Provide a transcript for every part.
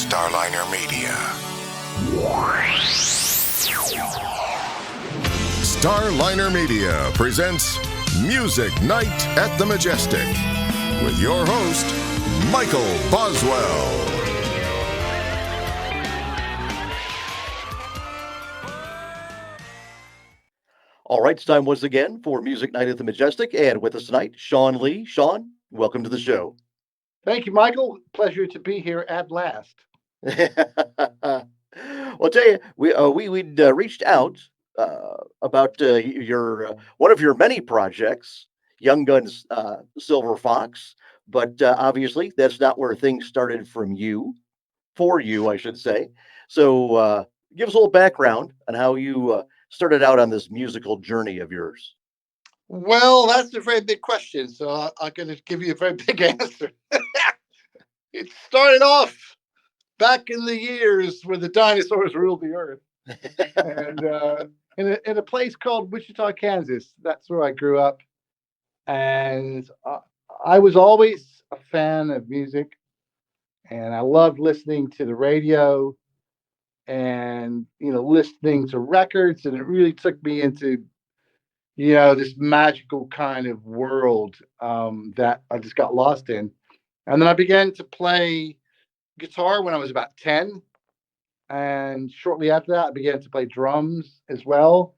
Starliner Media. Starliner Media presents Music Night at the Majestic with your host, Michael Boswell. All right, it's time once again for Music Night at the Majestic, and with us tonight, Shawn Lee. Shawn, welcome to the show. Thank you, Michael. Pleasure to be here at last. Well, I'll tell you, we'd reached out about your one of your many projects, Young Guns Silver Fox, but obviously that's not where things started for you, I should say. So, give us a little background on how you started out on this musical journey of yours. Well, that's a very big question, so I'm going to give you a very big answer. It started off back in the years where the dinosaurs ruled the earth, and in a place called Wichita, Kansas. That's where I grew up, and I was always a fan of music, and I loved listening to the radio and listening to records, and it really took me into this magical kind of world that I just got lost in. And then I began to play guitar when I was about 10. And shortly after that, I began to play drums as well.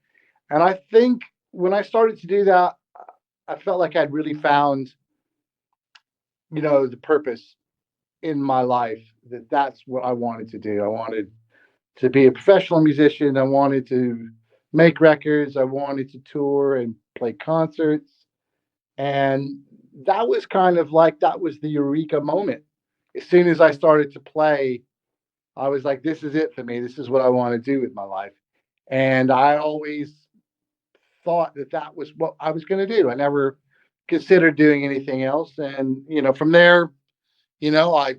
And I think when I started to do that, I felt like I'd really found, the purpose in my life, that's what I wanted to do. I wanted to be a professional musician. I wanted to make records. I wanted to tour and play concerts. And that was that was the eureka moment. As soon as I started to play, I was like, this is it for me. This is what I want to do with my life. And I always thought that was what I was going to do. I never considered doing anything else. And, from there, I,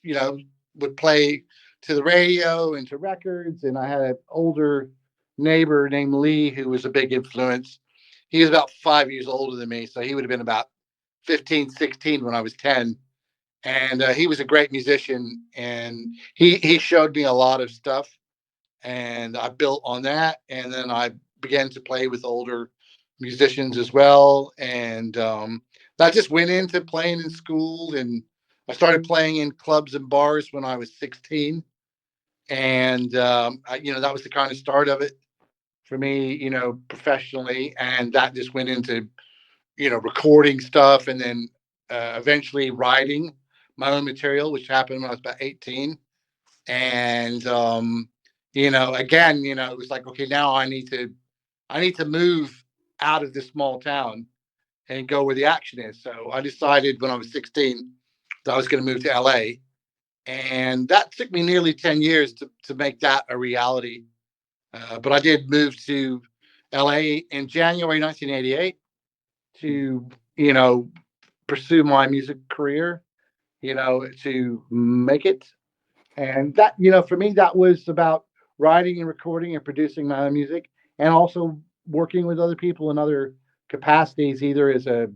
you know, would play to the radio and to records. And I had an older neighbor named Lee who was a big influence. He was about 5 years older than me. So he would have been about 15, 16 when I was 10. And he was a great musician. And he showed me a lot of stuff. And I built on that. And then I began to play with older musicians as well. And I just went into playing in school, and I started playing in clubs and bars when I was 16. And, that was the kind of start of it for me, professionally. And that just went into, recording stuff, and then eventually writing my own material, which happened when I was about 18. And, again, it was like, okay, now I need to move out of this small town and go where the action is. So I decided when I was 16 that I was going to move to LA. And that took me nearly 10 years to make that a reality. But I did move to LA in January 1988 to, pursue my music career, to make it. And that, for me, that was about writing and recording and producing my own music, and also working with other people in other capacities, either as a,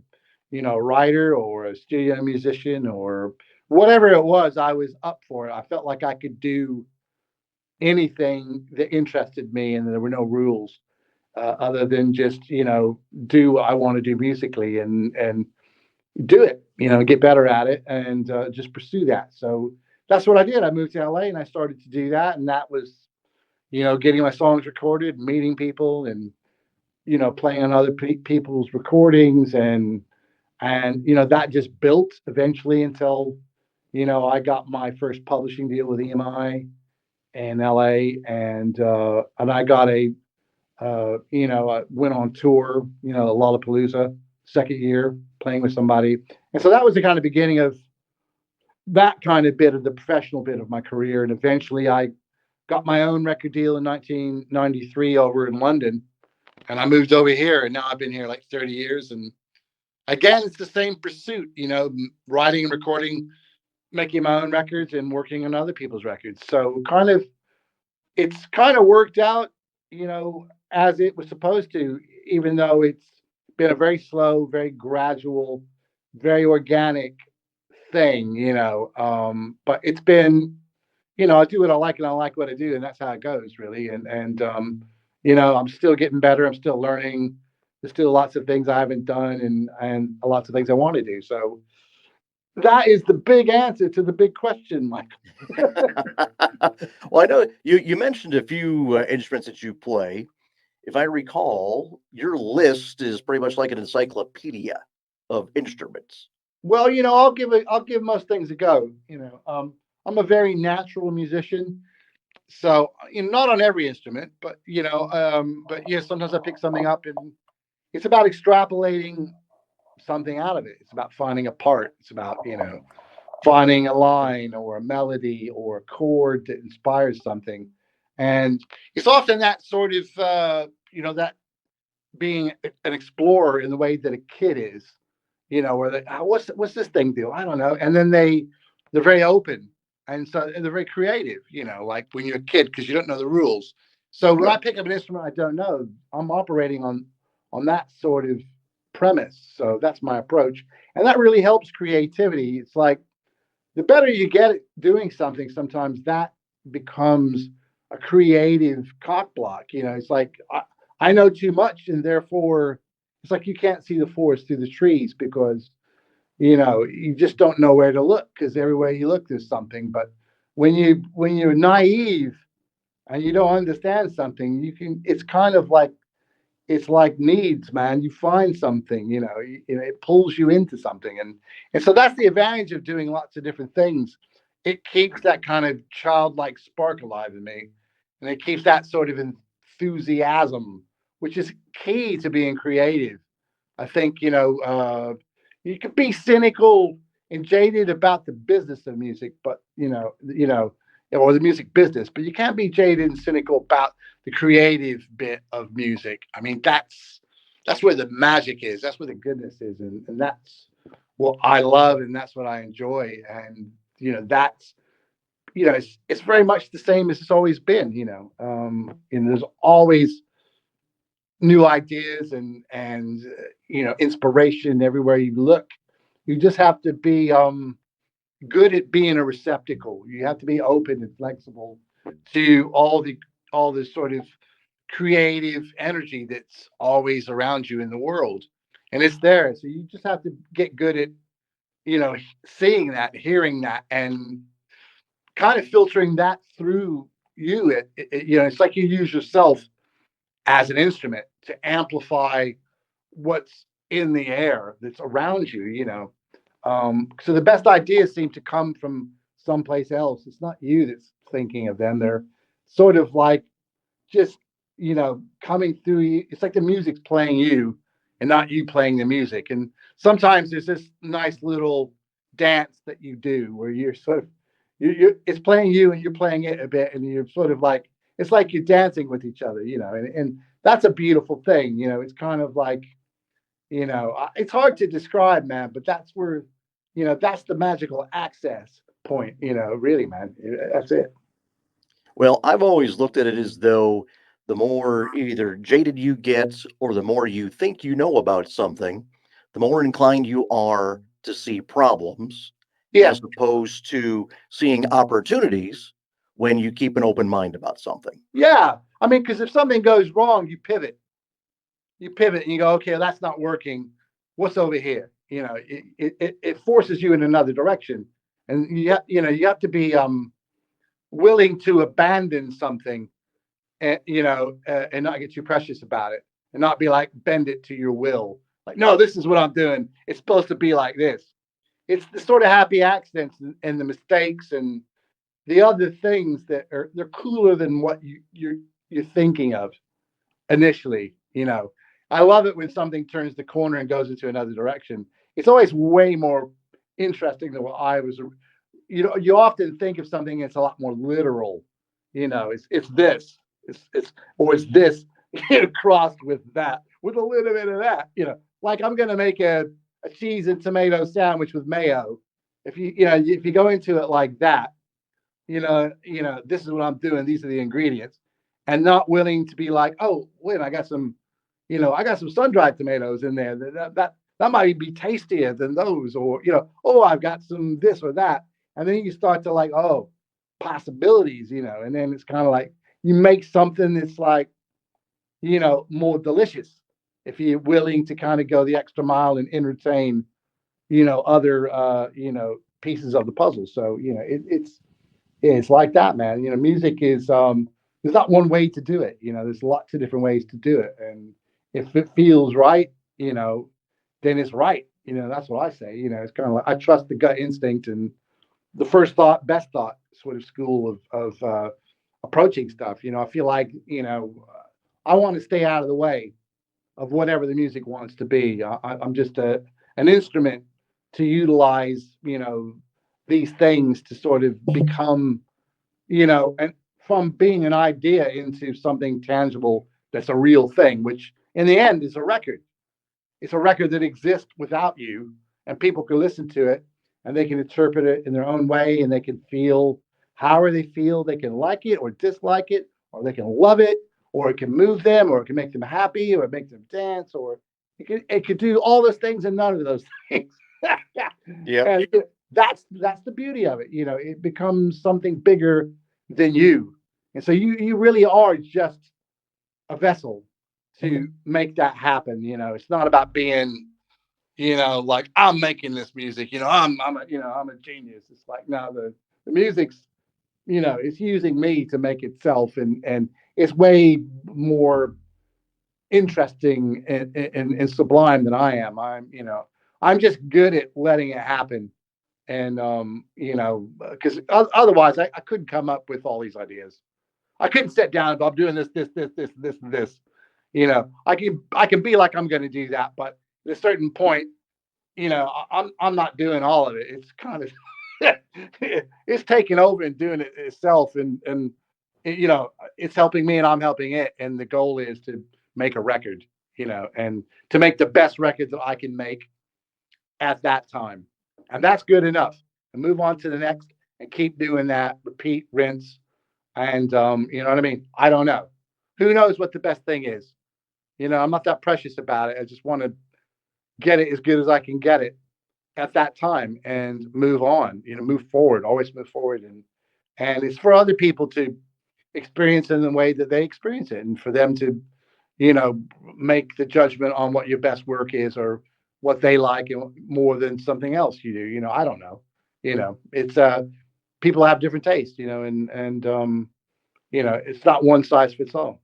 writer or a studio musician or whatever it was. I was up for it. I felt like I could do anything that interested me, and there were no rules other than just, do what I want to do musically, and do it, get better at it, and just pursue that. So that's what I did. I moved to LA and I started to do that. And that was, getting my songs recorded, meeting people, and, playing on other people's recordings. And that just built eventually until, I got my first publishing deal with EMI in LA. And I got I went on tour, Lollapalooza, second year playing with somebody. And so that was the kind of beginning of that kind of bit of the professional bit of my career. And eventually I got my own record deal in 1993 over in London. And I moved over here, and now I've been here like 30 years. And again, it's the same pursuit, writing and recording, making my own records and working on other people's records. So it's kind of worked out, as it was supposed to, even though it's been a very slow, very gradual, very organic thing. But it's been, I do what I like and I like what I do, and that's how it goes, really. And I'm still getting better. I'm still learning. There's still lots of things I haven't done, and lots of things I want to do. So that is the big answer to the big question, Michael. Well, I know you mentioned a few instruments that you play. If I recall, your list is pretty much like an encyclopedia of instruments. Well, I'll give most things a go. I'm a very natural musician, so not on every instrument, but yeah, sometimes I pick something up, and it's about extrapolating something out of it. It's about finding a part. It's about finding a line or a melody or a chord that inspires something, and it's often that sort of that being an explorer in the way that a kid is, where they, what's this thing do? I don't know. And then they're very open, and they're very creative, like when you're a kid because you don't know the rules. So when I Sure. pick up an instrument I don't know, I'm operating on that sort of premise. So that's my approach, and that really helps creativity. It's like the better you get at doing something, sometimes that becomes a creative cock block. It's like I know too much, and therefore it's like you can't see the forest through the trees because you just don't know where to look because everywhere you look there's something. But when you're naive and you don't understand something, it's kind of like it's like needs, man. You find something, it pulls you into something, and so that's the advantage of doing lots of different things. It keeps that kind of childlike spark alive in me, and it keeps that sort of enthusiasm, which is key to being creative. I think you could be cynical and jaded about the business of music, but or the music business, but you can't be jaded and cynical about the creative bit of music. I mean, that's where the magic is. That's where the goodness is, and that's what I love, and that's what I enjoy. And that's it's very much the same as it's always been. And there's always new ideas and inspiration everywhere you look. You just have to be good at being a receptacle. You have to be open and flexible to all this sort of creative energy that's always around you in the world, and it's there. So you just have to get good at seeing that, hearing that, and kind of filtering that through you. It's like you use yourself as an instrument to amplify what's in the air that's around you. So the best ideas seem to come from someplace else. It's not you that's thinking of them. They're sort of like just coming through you. It's like the music's playing you and not you playing the music. And sometimes there's this nice little dance that you do where you're sort of you it's playing you and you're playing it a bit, and you're sort of like it's like you're dancing with each other, and that's a beautiful thing. It's kind of like it's hard to describe, man, but that's where that's the magical access point. Really, man, that's it. Well, I've always looked at it as though the more either jaded you get or the more you think you know about something, the more inclined you are to see problems Yeah. as opposed to seeing opportunities when you keep an open mind about something. Yeah, I mean, because if something goes wrong, you pivot and you go, okay, that's not working. What's over here? It forces you in another direction, and you have to be willing to abandon something, and not get too precious about it, and not be like bend it to your will. Like, no, this is what I'm doing. It's supposed to be like this. It's the sort of happy accidents and the mistakes and the other things that they're cooler than what you're thinking of initially. I love it when something turns the corner and goes into another direction. It's always way more interesting than what I was. You often think of something that's a lot more literal. It's this, or it's this crossed with that, with a little bit of that. Like I'm gonna make a cheese and tomato sandwich with mayo. If you go into it like that, this is what I'm doing. These are the ingredients, and not willing to be like, oh, wait, I got some sun-dried tomatoes in there. That might be tastier than those, or oh, I've got some this or that, and then you start to like, oh, possibilities, and then it's kind of like you make something that's like, more delicious if you're willing to kind of go the extra mile and entertain, other, pieces of the puzzle. So, it's like that, man. Music is, there's not one way to do it. There's lots of different ways to do it. And if it feels right, then it's right. That's what I say. It's kind of like I trust the gut instinct and the first thought, best thought sort of school of approaching stuff. I feel like, I want to stay out of the way of whatever the music wants to be. I'm just an instrument to utilize, these things to sort of become, and from being an idea into something tangible that's a real thing, which in the end is a record. It's a record that exists without you, and people can listen to it and they can interpret it in their own way and they can feel however they feel. They can like it or dislike it, or they can love it, or it can move them, or it can make them happy, or it make them dance, or it could do all those things and none of those things. Yeah. And that's the beauty of it. It becomes something bigger than you, and so you really are just a vessel to make that happen. It's not about being, like I'm making this music. I'm a genius. It's like no, the music's, it's using me to make itself, and it's way more interesting and sublime than I am. I'm just good at letting it happen. And because otherwise I couldn't come up with all these ideas. I couldn't sit down and go, I'm doing this, and this. I can be like I'm going to do that, but at a certain point, I'm not doing all of it. It's kind of it's taking over and doing it itself, and it's helping me and I'm helping it. And the goal is to make a record, and to make the best record that I can make at that time, and that's good enough. And move on to the next, and keep doing that. Repeat, rinse, and you know what I mean. I don't know. Who knows what the best thing is? I'm not that precious about it. I just want to get it as good as I can get it at that time and move on. Move forward. Always move forward, and it's for other people to experience it in the way that they experience it, and for them to, you know, make the judgment on what your best work is or what they like and more than something else you do. I don't know. It's people have different tastes. And it's not one size fits all.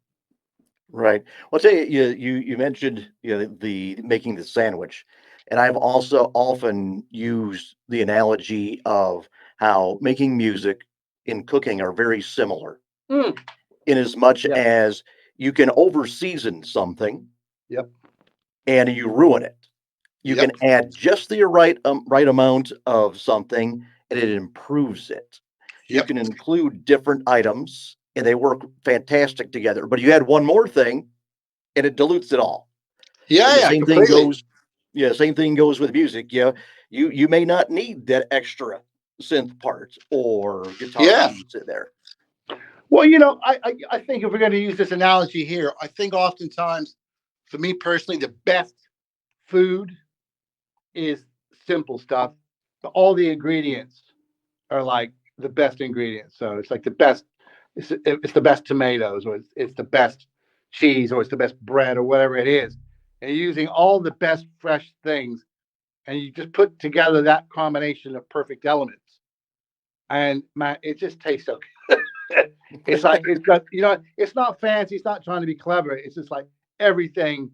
Right. Well, I'll tell you, you mentioned the making the sandwich, and I've also often used the analogy of how making music and cooking are very similar, Mm. in as much Yep. as you can over season something Yep. and you ruin it. You can Yep. add just the right amount of something and it improves it. You Yep. can include different items and they work fantastic together. But you add one more thing and it dilutes it all. Yeah. And the Yeah. same thing Completely. goes, yeah, same thing goes with music. Yeah, you may not need that extra synth part or guitar Yeah. piece in there. Well, I think if we're going to use this analogy here, I think oftentimes, for me personally, the best food is simple stuff, but all the ingredients are like the best ingredients. So it's like the best. It's the best tomatoes, or it's the best cheese, or it's the best bread, or whatever it is. And you're using all the best fresh things, and you just put together that combination of perfect elements, and man, it just tastes so good. It's like it's got, it's not fancy. It's not trying to be clever. It's just like everything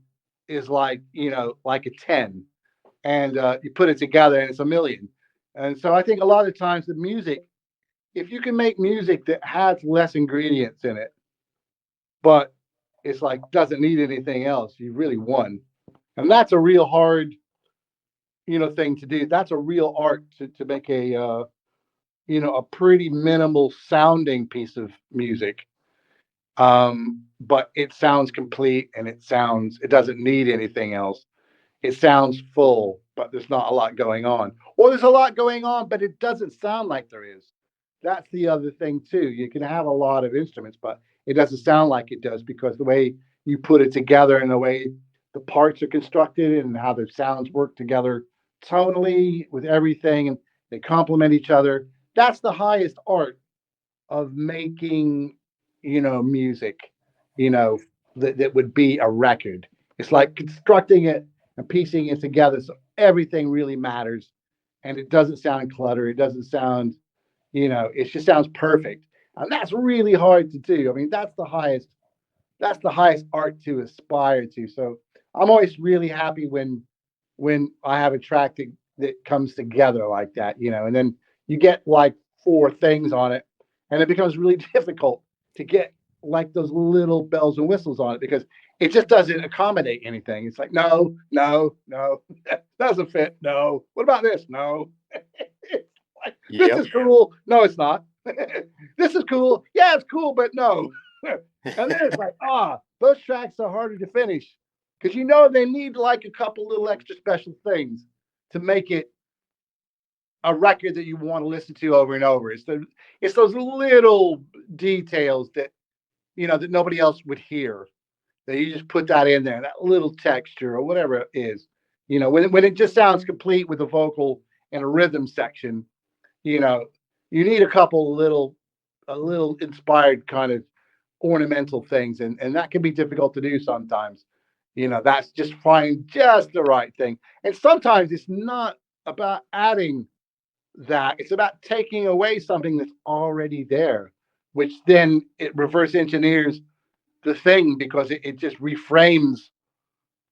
is like, like a 10, and you put it together and it's a million. And so I think a lot of times the music, if you can make music that has less ingredients in it, but it's like doesn't need anything else, you really won. And that's a real hard, thing to do. That's a real art to make a pretty minimal sounding piece of music. But it sounds complete, and it doesn't need anything else. It sounds full, but there's not a lot going on. Or there's a lot going on, but it doesn't sound like there is. That's the other thing too. You can have a lot of instruments, but it doesn't sound like it does because the way you put it together and the way the parts are constructed and how the sounds work together tonally with everything and they complement each other. That's the highest art of making, music, that would be a record. It's like constructing it and piecing it together so everything really matters and it doesn't sound cluttered. It doesn't sound, it just sounds perfect. And that's really hard to do. I mean, that's the highest art to aspire to. So I'm always really happy when I have a track that comes together like that, and then you get like four things on it, and it becomes really difficult to get like those little bells and whistles on it because it just doesn't accommodate anything. It's like, no, no, no, that doesn't fit. No. What about this? No. Like, this Yep. is cool. No, it's not. This is cool. Yeah, it's cool, but no. And then it's like, those tracks are harder to finish because they need like a couple little extra special things to make it a record that you want to listen to over and over. It's those little details that nobody else would hear. That you just put that in there, that little texture or whatever it is. When it just sounds complete with a vocal and a rhythm section, you know, you need a little inspired kind of ornamental things, and that can be difficult to do sometimes. That's just finding just the right thing. And sometimes it's not about adding that, it's about taking away something that's already there, which then it reverse engineers the thing because it just reframes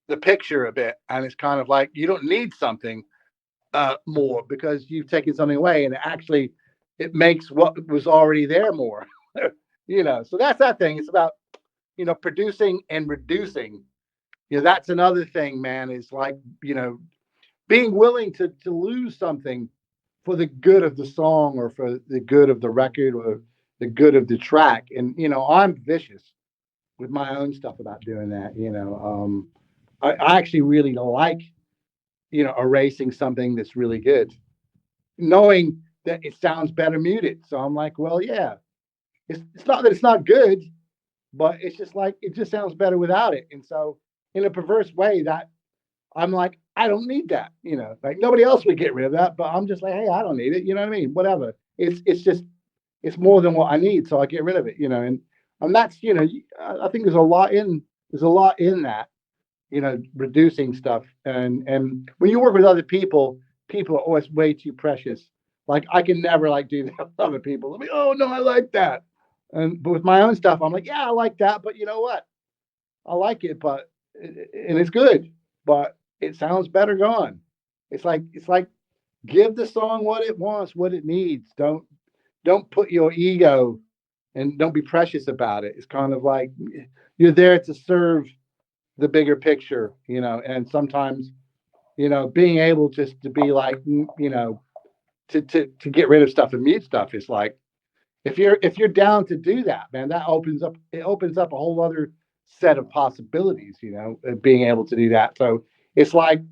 the picture a bit. And it's kind of like you don't need something more because you've taken something away, and it makes what was already there more. So that's that thing. It's about producing and reducing. That's another thing, man. Is like being willing to lose something for the good of the song or for the good of the record or the good of the track. And I'm vicious with my own stuff about doing that. I actually really like erasing something that's really good, knowing that it sounds better muted. So I'm like, well, yeah, it's not that it's not good, but it's just like it just sounds better without it. And so, in a perverse way, that I'm like, I don't need that. Like nobody else would get rid of that, but I'm just like, hey, I don't need it. You know what I mean? Whatever. It's more than what I need, so I get rid of it. And that's I think there's a lot in that. Reducing stuff, and when you work with other people are always way too precious. Like I can never like do that with other people. I'm like, oh no, I like that. But with my own stuff, I'm like, yeah, I like that, but you know what? I like it, and it's good, but it sounds better gone. It's like give the song what it wants, what it needs. Don't put your ego and don't be precious about it. It's kind of like you're there to serve the bigger picture, and sometimes, being able just to be like, to get rid of stuff and mute stuff is like, if you're down to do that, man, it opens up a whole other set of possibilities, being able to do that. So it's like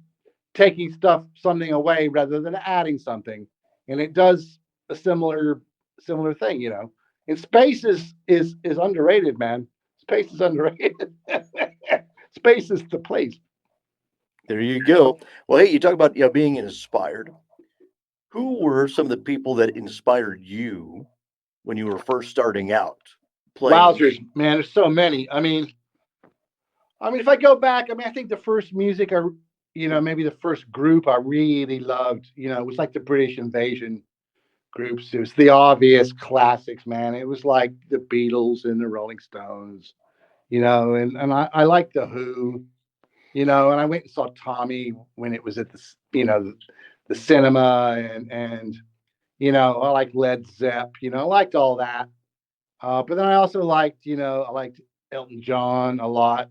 taking something away rather than adding something, and it does a similar thing. And space is underrated, man. Space is underrated. Space is the place. There you go. Well, hey, you talk about being inspired. Who were some of the people that inspired you when you were first starting out playing Wowzers, music? man, there's so many. I mean, if I go back, I think the first music maybe the first group I really loved, was like the British Invasion groups. It was the obvious classics, man. It was like the Beatles and the Rolling Stones, and I like the Who, and I went and saw Tommy when it was at the cinema, and I like Led Zepp, I liked all that. But then I also liked Elton John a lot,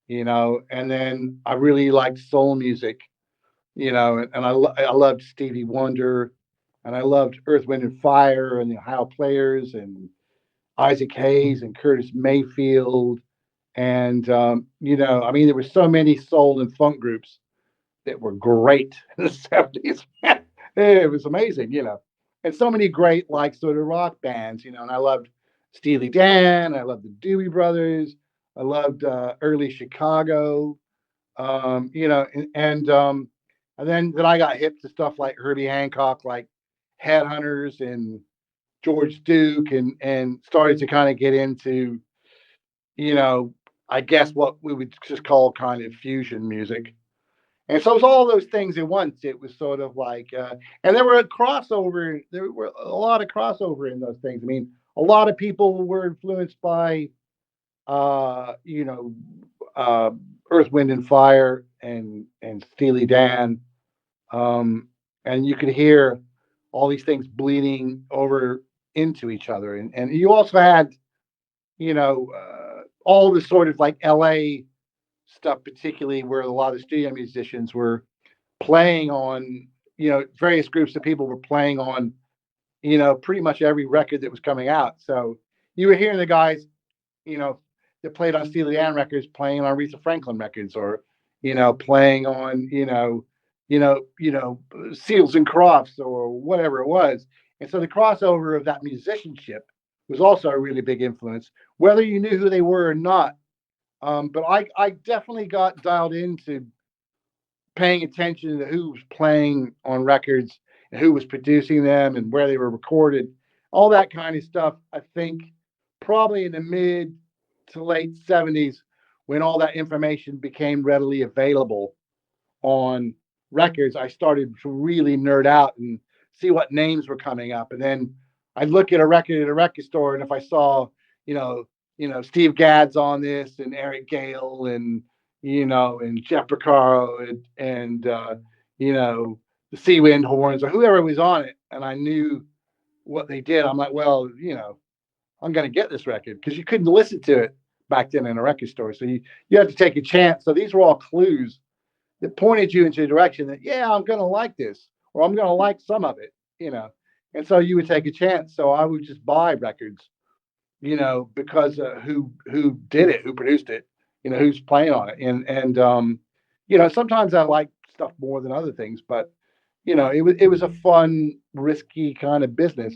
and then I really liked soul music, and I loved Stevie Wonder, and I loved Earth, Wind and Fire, and the Ohio Players, and Isaac Hayes, and Curtis Mayfield, and there were so many soul and funk groups that were great in the 70s. It was amazing, and so many great like sort of rock bands, and I loved Steely Dan, I loved the Dewey Brothers, I loved early Chicago, and then I got hip to stuff like Herbie Hancock, like Headhunters, and George Duke, and started to kind of get into, you know, I guess what we would just call kind of fusion music. And so it was all those things at once. It was sort of like, and there were a crossover. There were a lot of crossover in those things. I mean, a lot of people were influenced by, you know, uh, Earth, Wind, and Fire, and Steely Dan, um, and you could hear all these things bleeding over into each other. And you also had, all the sort of like LA stuff, particularly where a lot of studio musicians were playing on, various groups of people were playing on, pretty much every record that was coming out. So you were hearing the guys, you know, that played on Steely Dan records playing on Aretha Franklin records, or, playing on, Seals and Crofts or whatever it was. And so the crossover of that musicianship was also a really big influence, whether you knew who they were or not. But I definitely got dialed into paying attention to who was playing on records and who was producing them and where they were recorded, all that kind of stuff. I think probably in the mid to late 70s, when all that information became readily available on records, I started to really nerd out and see what names were coming up. And then I'd look at a record at a record store, and if I saw, you know, Steve Gadd's on this, and Eric Gale, and Jeff Porcaro, and the Sea Wind Horns, or whoever was on it, and I knew what they did, I'm like, well, I'm going to get this record, because you couldn't listen to it back then in a record store. So you had to take a chance. So these were all clues that pointed you into a direction that, yeah, I'm going to like this, or I'm going to like some of it. And so you would take a chance. So I would just buy records, because who did it, who produced it, who's playing on it. And sometimes I like stuff more than other things, but it was a fun, risky kind of business,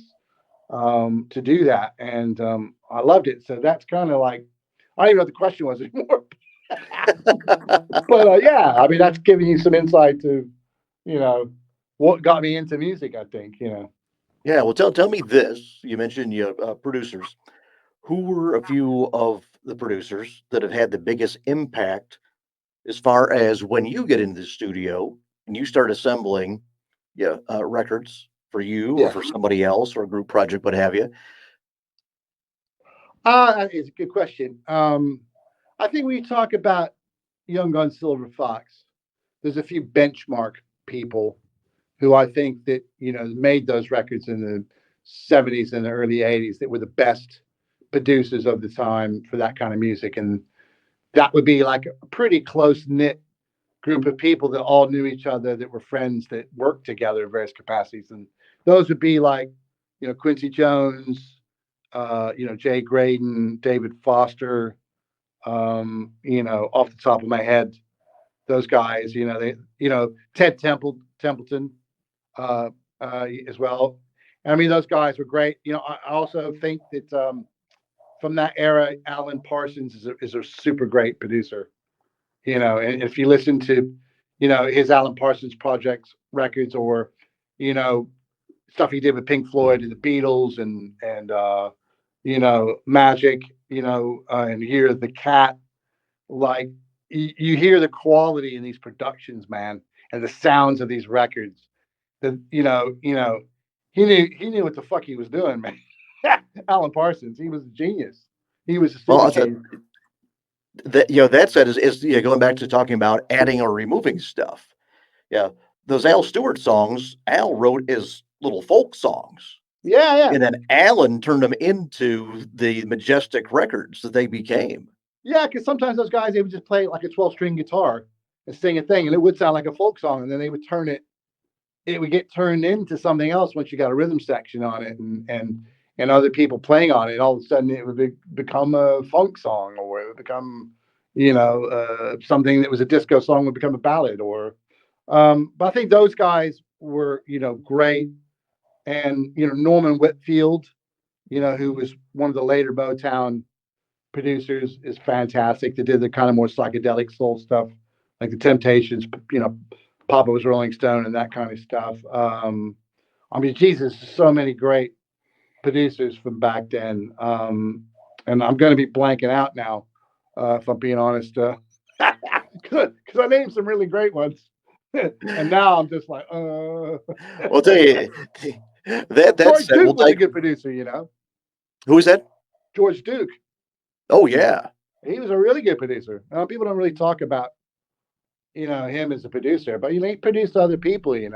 to do that. And I loved it. So that's kind of like, I don't even know what the question was anymore. But yeah, I mean, that's giving you some insight to, you know, what got me into music, I think. Yeah, well, tell me this. You mentioned producers. Who were a few of the producers that have had the biggest impact as far as when you get into the studio and you start assembling, records for you or Yeah. for somebody else or a group project, what have you? It's a good question. I think when you talk about Young Gun Silver Fox, there's a few benchmark people who I think that, made those records in the 70s and the early 80s that were the best producers of the time for that kind of music. And that would be like a pretty close knit group of people that all knew each other, that were friends, that worked together in various capacities. And those would be like, Quincy Jones, Jay Graydon, David Foster, off the top of my head, those guys, Ted Templeton, as well. I mean, those guys were great. I also think that, from that era, Alan Parsons is a super great producer. And if you listen to, his Alan Parsons projects records, or, you know, stuff he did with Pink Floyd and the Beatles, and Magic, and Year of the Cat, like you hear the quality in these productions, man, and the sounds of these records. That he knew what the fuck he was doing, man. Alan Parsons, he was a genius. He was a Well, super I'll tell genius. that that said is going back to talking about adding or removing stuff. Yeah, those Al Stewart songs, Al wrote as little folk songs, Yeah, yeah. and then Alan turned them into the Majestic records that they became. Yeah, because sometimes those guys, they would just play like a 12-string guitar and sing a thing, and it would sound like a folk song, and then they would turn it. It would get turned into something else once you got a rhythm section on it, and other people playing on it. All of a sudden, it would become a funk song, or it would become, something that was a disco song would become a ballad, or. But I think those guys were, great, and Norman Whitfield, who was one of the later Motown producers, is fantastic. They did the kind of more psychedelic soul stuff, like the Temptations, Papa Was Rolling Stone, and that kind of stuff. I mean, Jesus, so many great producers from back then. And I'm going to be blanking out now, if I'm being honest, because I named some really great ones. And now I'm just like, I'll tell you that George said, Duke was a good producer, who is that? George Duke. Oh yeah. He was a really good producer. People don't really talk about, him as a producer, but he produced other people, and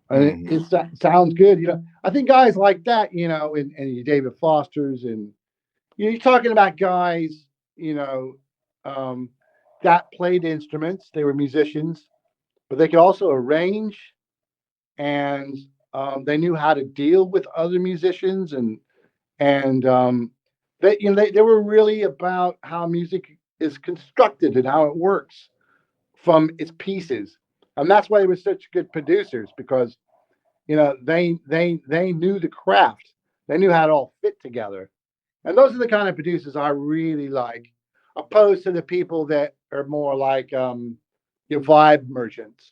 Mhm. it sounds good. I think guys like that, and your David Fosters, and you're talking about guys, you know, um, that played instruments. They were musicians, but they could also arrange, and they knew how to deal with other musicians, and they were really about how music is constructed and how it works from its pieces, and that's why they were such good producers because they knew the craft, they knew how it all fit together, and those are the kind of producers I really like, opposed to the people that are more like your vibe merchants.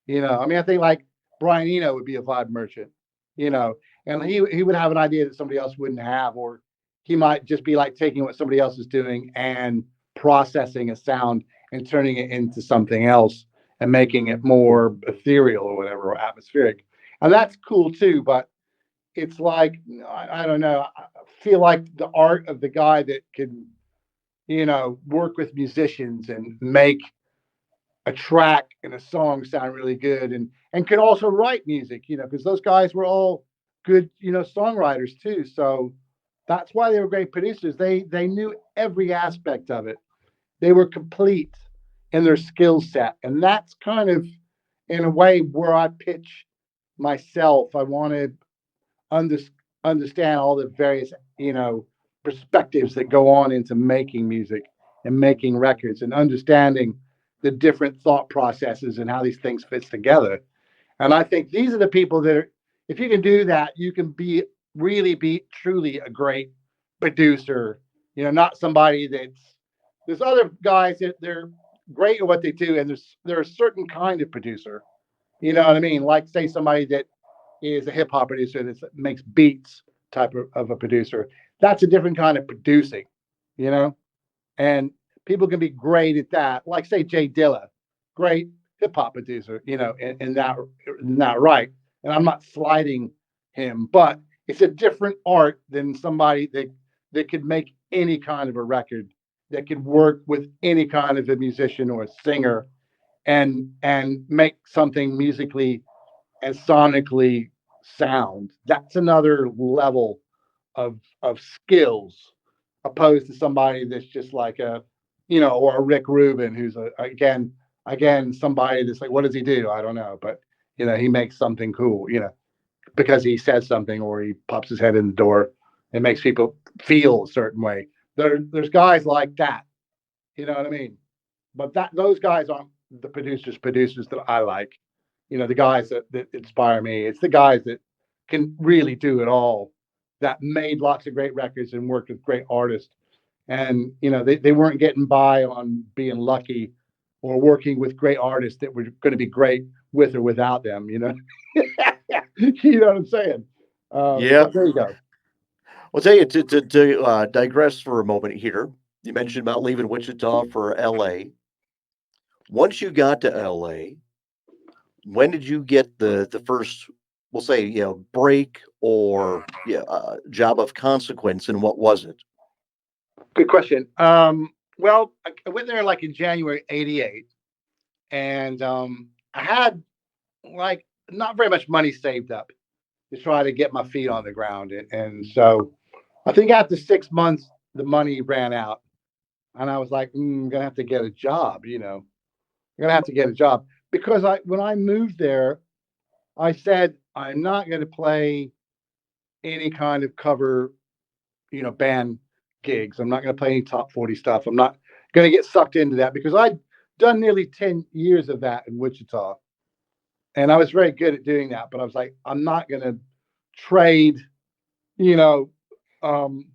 I think like Brian Eno would be a vibe merchant, you know, and he would have an idea that somebody else wouldn't have, or he might just be like taking what somebody else is doing and processing a sound and turning it into something else and making it more ethereal or whatever, or atmospheric. And that's cool too, but it's like I don't know. I feel like the art of the guy that can, work with musicians and make a track and a song sound really good, and can also write music, because those guys were all good, songwriters too. So that's why they were great producers. They knew every aspect of it. They were complete in their skill set, and that's kind of in a way where I pitch myself. I want to under, understand all the various perspectives that go on into making music and making records, and understanding the different thought processes and how these things fits together. And I think these are the people that are, if you can do that, you can be truly a great producer. Not somebody there's other guys that they're great at what they do, and there's a certain kind of producer. You know what I mean? Like, say, somebody that is a hip hop producer that makes beats, type of a producer. That's a different kind of producing, you know? And people can be great at that. Like, say, Jay Dilla, great hip hop producer, in that right. And I'm not sliding him, but it's a different art than somebody that could make any kind of a record, that could work with any kind of a musician or a singer, and make something musically and sonically sound. That's another level of skills, opposed to somebody that's just like or a Rick Rubin, who's again somebody that's like, what does he do? I don't know, but he makes something cool, because he says something or he pops his head in the door and makes people feel a certain way. There's guys like that, you know what I mean? But those guys aren't the producers that I like. The guys that inspire me. It's the guys that can really do it all, that made lots of great records and worked with great artists. And, they weren't getting by on being lucky or working with great artists that were going to be great with or without them, you know what I'm saying? Yeah. But there you go. I'll tell you to digress for a moment here. You mentioned about leaving Wichita for LA. Once you got to LA, when did you get the first, we'll say, break or job of consequence, and what was it? Good question. Well, I went there like in January '88, and I had like not very much money saved up to try to get my feet on the ground. And so I think after 6 months, the money ran out. And I was like, I'm going to have to get a job, I'm going to have to get a job. Because when I moved there, I said, I'm not going to play any kind of cover, band gigs. I'm not going to play any top 40 stuff. I'm not going to get sucked into that because I'd done nearly 10 years of that in Wichita. And I was very good at doing that. But I was like, I'm not going to trade, you know, um,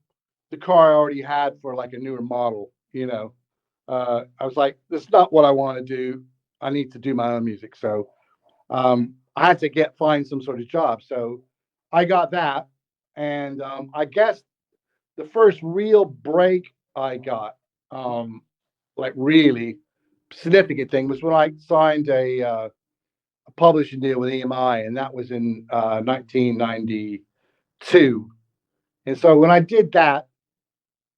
the car I already had for like a newer model. I was like, this is not what I want to do. I need to do my own music. So I had to find some sort of job. So I got that. And I guess the first real break I got, like really significant thing, was when I signed a publishing deal with EMI, and that was in 1992. And so when I did that,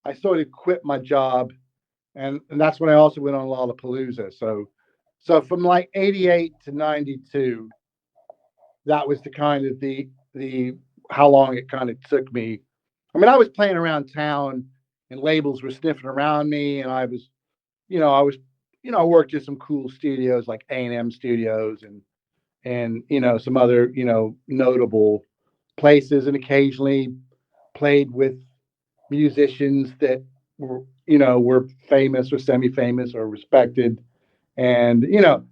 I sort of quit my job, and that's when I also went on Lollapalooza. So from like 88 to 92, that was the kind of the how long it kind of took me. I mean, I was playing around town, and labels were sniffing around me, and I was, I worked at some cool studios like A&M Studios and some other notable places, and occasionally played with musicians that were famous or semi-famous or respected, and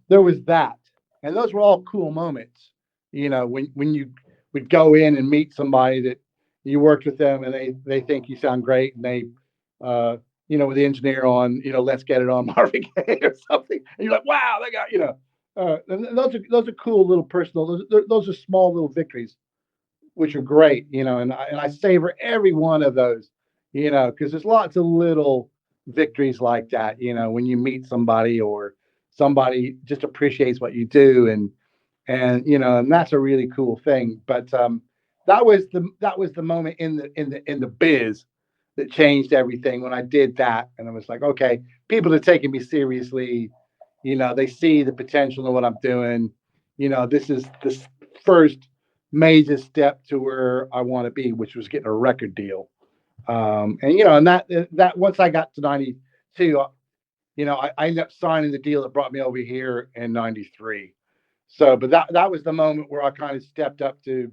there was that, and those were all cool moments. When you would go in and meet somebody that you worked with them, and they think you sound great, and they with the engineer on, let's get it on Marvin Gaye or something, and you're like, wow, they got and those are cool little personal. Those are small little victories, which are great, and I savor every one of those, because there's lots of little victories like that, when you meet somebody or somebody just appreciates what you do, and that's a really cool thing. But that was the moment in the biz that changed everything when I did that, and I was like, okay, people are taking me seriously, they see the potential in what I'm doing, this is this first major step to where I want to be, which was getting a record deal. And that once I got to 92, I ended up signing the deal that brought me over here in 93. So, but that was the moment where I kind of stepped up to,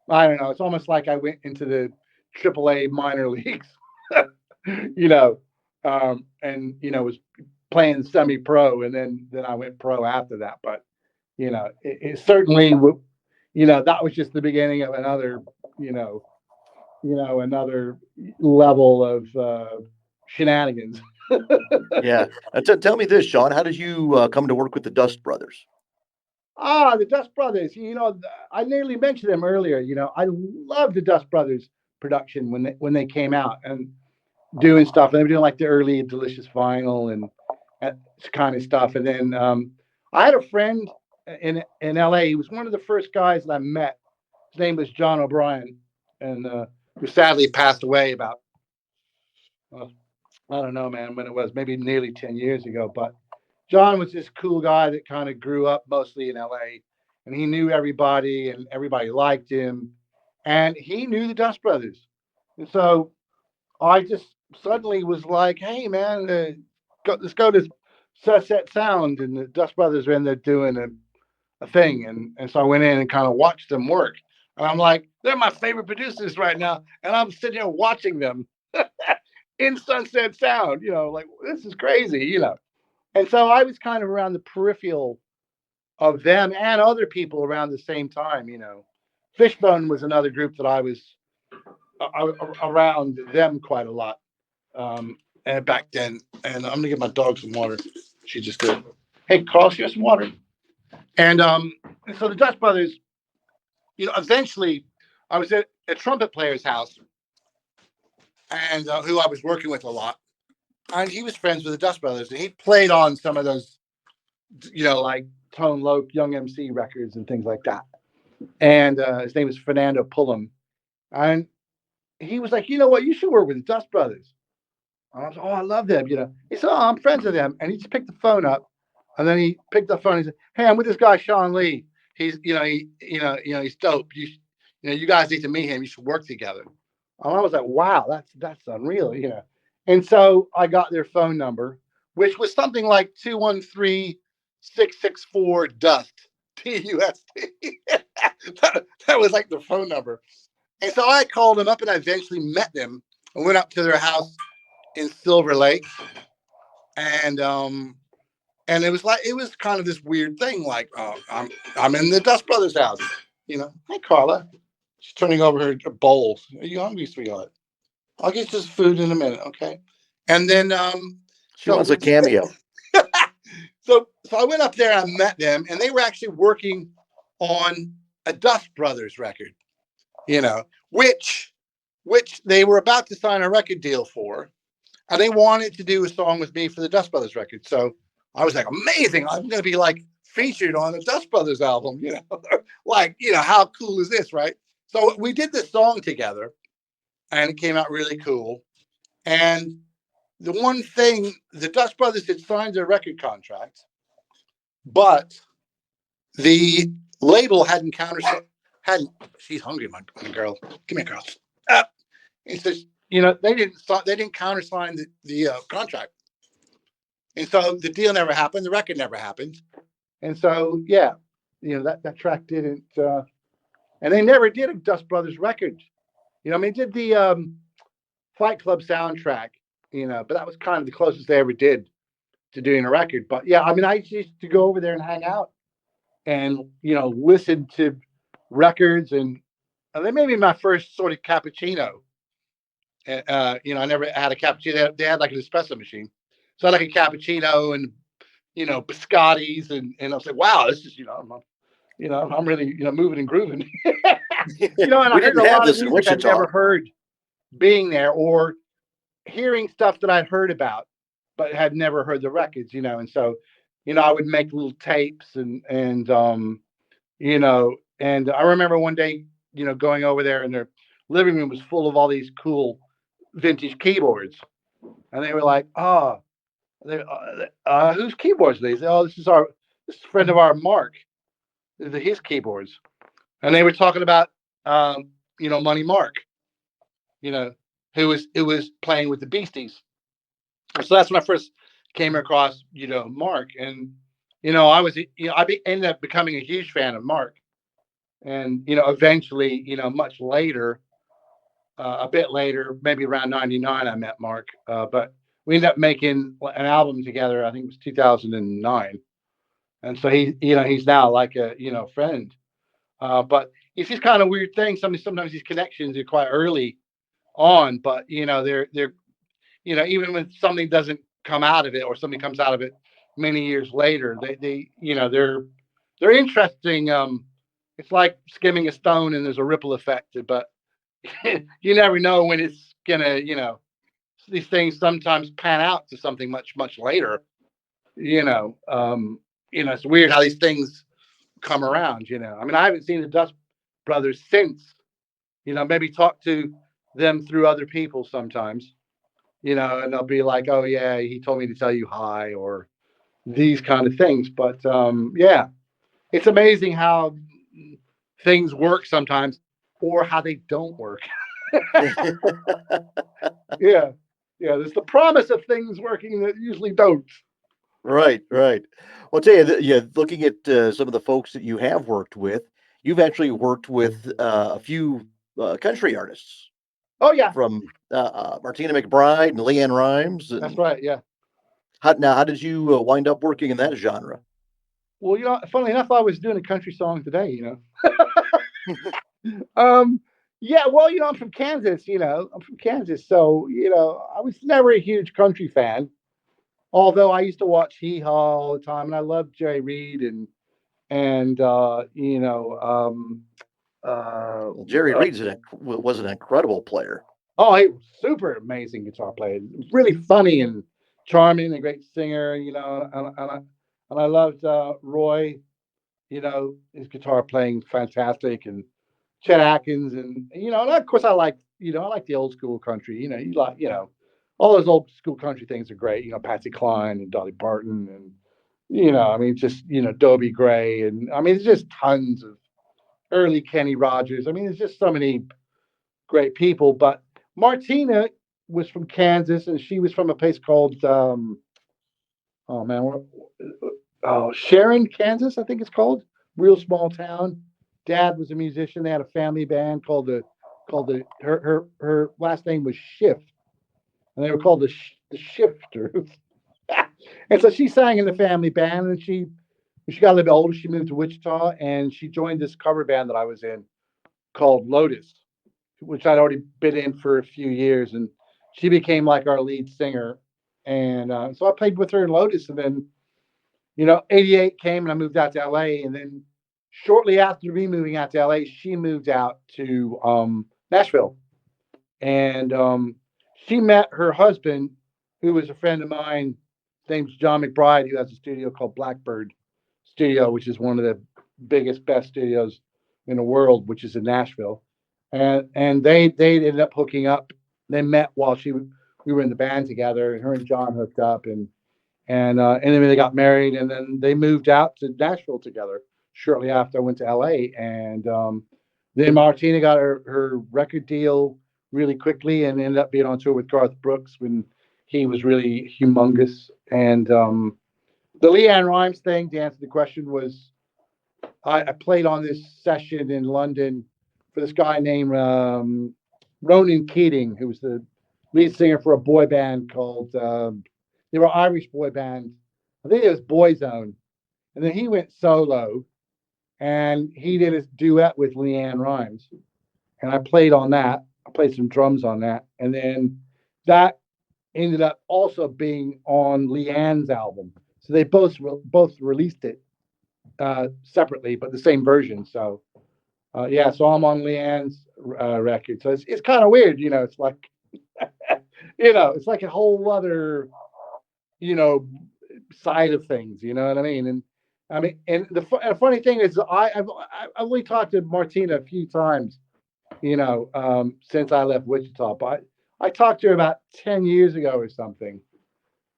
I don't know, it's almost like I went into the AAA minor leagues, you know, and was playing semi-pro, and then I went pro after that. But it certainly, that was just the beginning of another, another level of shenanigans. Yeah. Tell me this, Sean. How did you come to work with the Dust Brothers? The Dust Brothers. I nearly mentioned them earlier. I love the Dust Brothers production when they came out and doing stuff. And they were doing like the early Delicious Vinyl and kind of stuff. And then I had a friend in LA. He was one of the first guys that I met. His name was John O'Brien, and who sadly passed away about, I don't know, man, when it was, maybe nearly 10 years ago. But John was this cool guy that kind of grew up mostly in LA, and he knew everybody, and everybody liked him, and he knew the Dust Brothers. And so I just suddenly was like, hey, man, let's go to Sunset Sound, and the Dust Brothers are in there doing a thing. And so I went in and kind of watched them work. And I'm like, they're my favorite producers right now. And I'm sitting here watching them in Sunset Sound, like, this is crazy. And so I was kind of around the peripheral of them and other people around the same time. Fishbone was another group that I was around them quite a lot, and back then. And I'm gonna give my dog some water. She just did. Hey, Carl, here's some water. And so the Dust Brothers, eventually, I was at a trumpet player's house, and who I was working with a lot, and he was friends with the Dust Brothers, and he played on some of those, like Tone Loc, Young MC records and things like that. And his name was Fernando Pullum, and he was like, you know what, you should work with the Dust Brothers. And I was like, oh, I love them. He said, oh, I'm friends with them, and he just picked the phone up, and then he picked up the phone and he said, hey, I'm with this guy Shawn Lee. He's, he's dope. You guys need to meet him. You should work together. And I was like, wow, that's unreal. And so I got their phone number, which was something like 213-664-DUST. DUST. That was like the phone number. And so I called them up, and I eventually met them and went up to their house in Silver Lake. And it was kind of this weird thing, like, I'm in the Dust Brothers house. Hey, Carla. She's turning over her bowls. Are you hungry, sweetheart? I'll get you some food in a minute, okay? And then She wants a cameo. So I went up there and I met them, and they were actually working on a Dust Brothers record, which they were about to sign a record deal for, and they wanted to do a song with me for the Dust Brothers record. So I was like, amazing! I'm going to be like featured on the Dust Brothers album, like, how cool is this, right? So we did this song together, and it came out really cool. And the one thing, the Dust Brothers had signed their record contract, but the label hadn't hadn't. She's hungry, my girl. Come here, girl. He says, they didn't countersign the contract, and so the deal never happened. The record never happened, and so yeah, that track didn't, and they never did a Dust Brothers record. I mean, did the Fight Club soundtrack, but that was kind of the closest they ever did to doing a record. But yeah, I mean, I used to go over there and hang out and listen to records, and they made me my first sort of cappuccino. I never had a cappuccino. They had like an espresso machine, so I had like a cappuccino and biscottis, and I was like, wow, this is I'm really moving and grooving. And I We heard didn't a have lot of this in music I'd Wichita. never heard being there, or hearing stuff that I'd heard about but had never heard the records, and so I would make little tapes, and I remember one day going over there, and their living room was full of all these cool vintage keyboards, and they were like, oh, whose keyboards are these? Oh, this is a friend of our Mark, his keyboards. And they were talking about Money Mark, you know who was playing with the Beasties. So that's when I first came across Mark, and I was ended up becoming a huge fan of Mark, and eventually much later, a bit later, maybe around '99, I met Mark, but we ended up making an album together. I think it was 2009, and so he's now like a friend, but it's just kind of weird thing. Sometimes these connections are quite early on, but they're even when something doesn't come out of it, or something comes out of it many years later, they're interesting. It's like skimming a stone, and there's a ripple effect, but you never know when it's gonna. These things sometimes pan out to something much much later. It's weird how these things come around. I mean, I haven't seen the Dust Brothers since. Maybe talk to them through other people sometimes. And they'll be like, "Oh yeah, he told me to tell you hi," or these kind of things. But yeah, it's amazing how things work sometimes, or how they don't work. Yeah, yeah. There's the promise of things working that usually don't. Right, right. Well, I'll tell you, yeah, looking at some of the folks that you have worked with, you've actually worked with a few country artists Oh yeah, from Martina McBride and Leeann Rhimes. that's And right. Yeah. how did you wind up working in that genre? Well, funnily enough, I was doing a country song today. Um, yeah. Well, I'm from Kansas. I'm from Kansas, so I was never a huge country fan. Although I used to watch Hee Haw all the time, and I loved Jerry Reed and uh, Well, Jerry uh, Reed's was an incredible player. oh, he was super amazing guitar player, really funny and charming, a great singer. And I loved Roy. His guitar playing fantastic, and Chet Atkins, and of course I like the old school country. You like all those old school country things are great. Patsy Cline and Dolly Parton, and I mean just Dobie Gray, and I mean it's just tons of early Kenny Rogers. I mean there's just so many great people. But Martina was from Kansas, and she was from a place called oh man, Sharon, Kansas, I think it's called. Real small town. Dad was a musician. They had a family band her last name was Shift, and they were called the Shifters. And so she sang in the family band, and she got a little bit older. She moved to Wichita, and she joined this cover band that I was in called Lotus, which I'd already been in for a few years, and she became like our lead singer. And so I played with her in Lotus, and then 88 came, and I moved out to LA. And then shortly after me moving out to LA, she moved out to Nashville, and she met her husband, who was a friend of mine. His name's John McBride, who has a studio called Blackbird Studio, which is one of the biggest, best studios in the world, which is in Nashville. And they ended up hooking up. They met while we were in the band together, and her and John hooked up, and then they got married, and then they moved out to Nashville together shortly after I went to LA. And then Martina got her record deal really quickly and ended up being on tour with Garth Brooks when he was really humongous. And the Leeann Rhimes thing, to answer the question, was I played on this session in London for this guy named Ronan Keating, who was the lead singer for a boy band called, they were an Irish boy band. I think it was Boyzone. And then he went solo and he did a duet with Leeann Rhimes. And I played on that. I played some drums on that. And then that ended up also being on Leann's album. So they both released it separately, but the same version. So yeah, so I'm on Leann's record. So it's kind of weird, It's like it's like a whole other you know side of things. You know what I mean? And I mean, and the funny thing is, I've only talked to Martina a few times, since I left Wichita. But I talked to her about 10 years ago or something,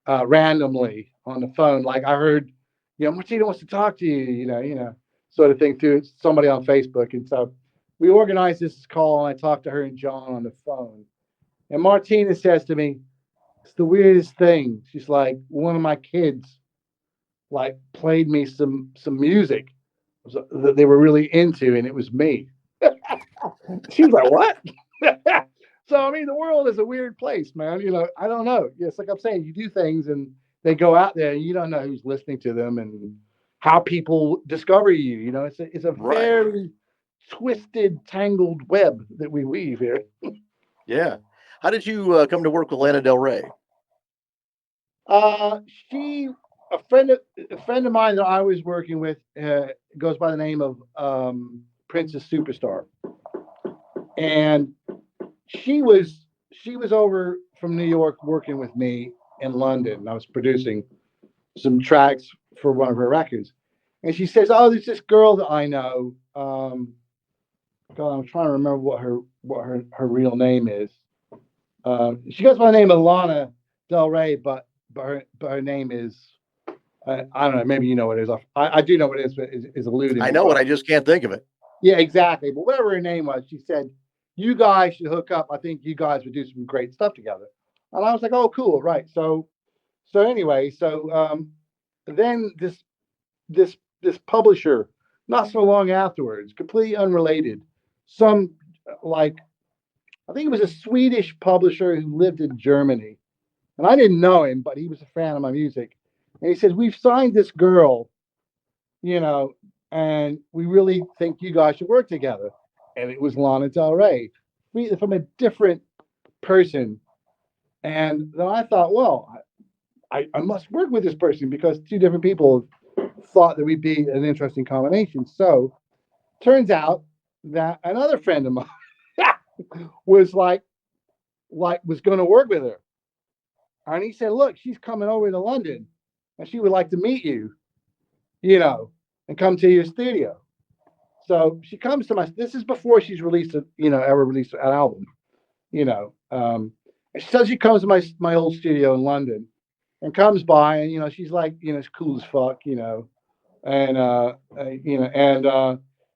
randomly on the phone. Like I heard, Martina wants to talk to you, sort of thing through somebody on Facebook. And so we organized this call, and I talked to her and John on the phone. And Martina says to me, "It's the weirdest thing." She's like, "One of my kids like played me some music that they were really into, and it was me." She was like, "What?" So I mean, the world is a weird place, man. I don't know. It's like I'm saying, you do things and they go out there, and you don't know who's listening to them and how people discover you. It's a Right. very twisted, tangled web that we weave here. Yeah. How did you come to work with Lana Del Rey? Uh, she, a friend of mine that I was working with, goes by the name of Princess Superstar, and she was over from New York working with me in London. I was producing some tracks for one of her records, and she says, "Oh, there's this girl that I know. God, I'm trying to remember what her real name is. She goes by the name of Lana Del Rey, but her name is I don't know. Maybe you know what it is. I do know what it is, but is eluding I me. know it. But I just can't think of it. yeah, exactly. But whatever her name was, she said, "You guys should hook up. I think you guys would do some great stuff together." And I was like, "Oh, cool, right?" So anyway, then this publisher, not so long afterwards, completely unrelated, some like I think it was a Swedish publisher who lived in Germany, and I didn't know him, but he was a fan of my music, and he said, "We've signed this girl, you know, and we really think you guys should work together." And it was Lana Del Rey, from a different person. And then I thought, well, I must work with this person because two different people thought that we'd be an interesting combination. So turns out that another friend of mine was was going to work with her, and he said, "Look, she's coming over to London, and she would like to meet you, you know, and come to your studio." So she comes to my. This is before she's ever released an album, you know. And she says she comes to my old studio in London, and comes by, and she's like, it's cool as fuck, and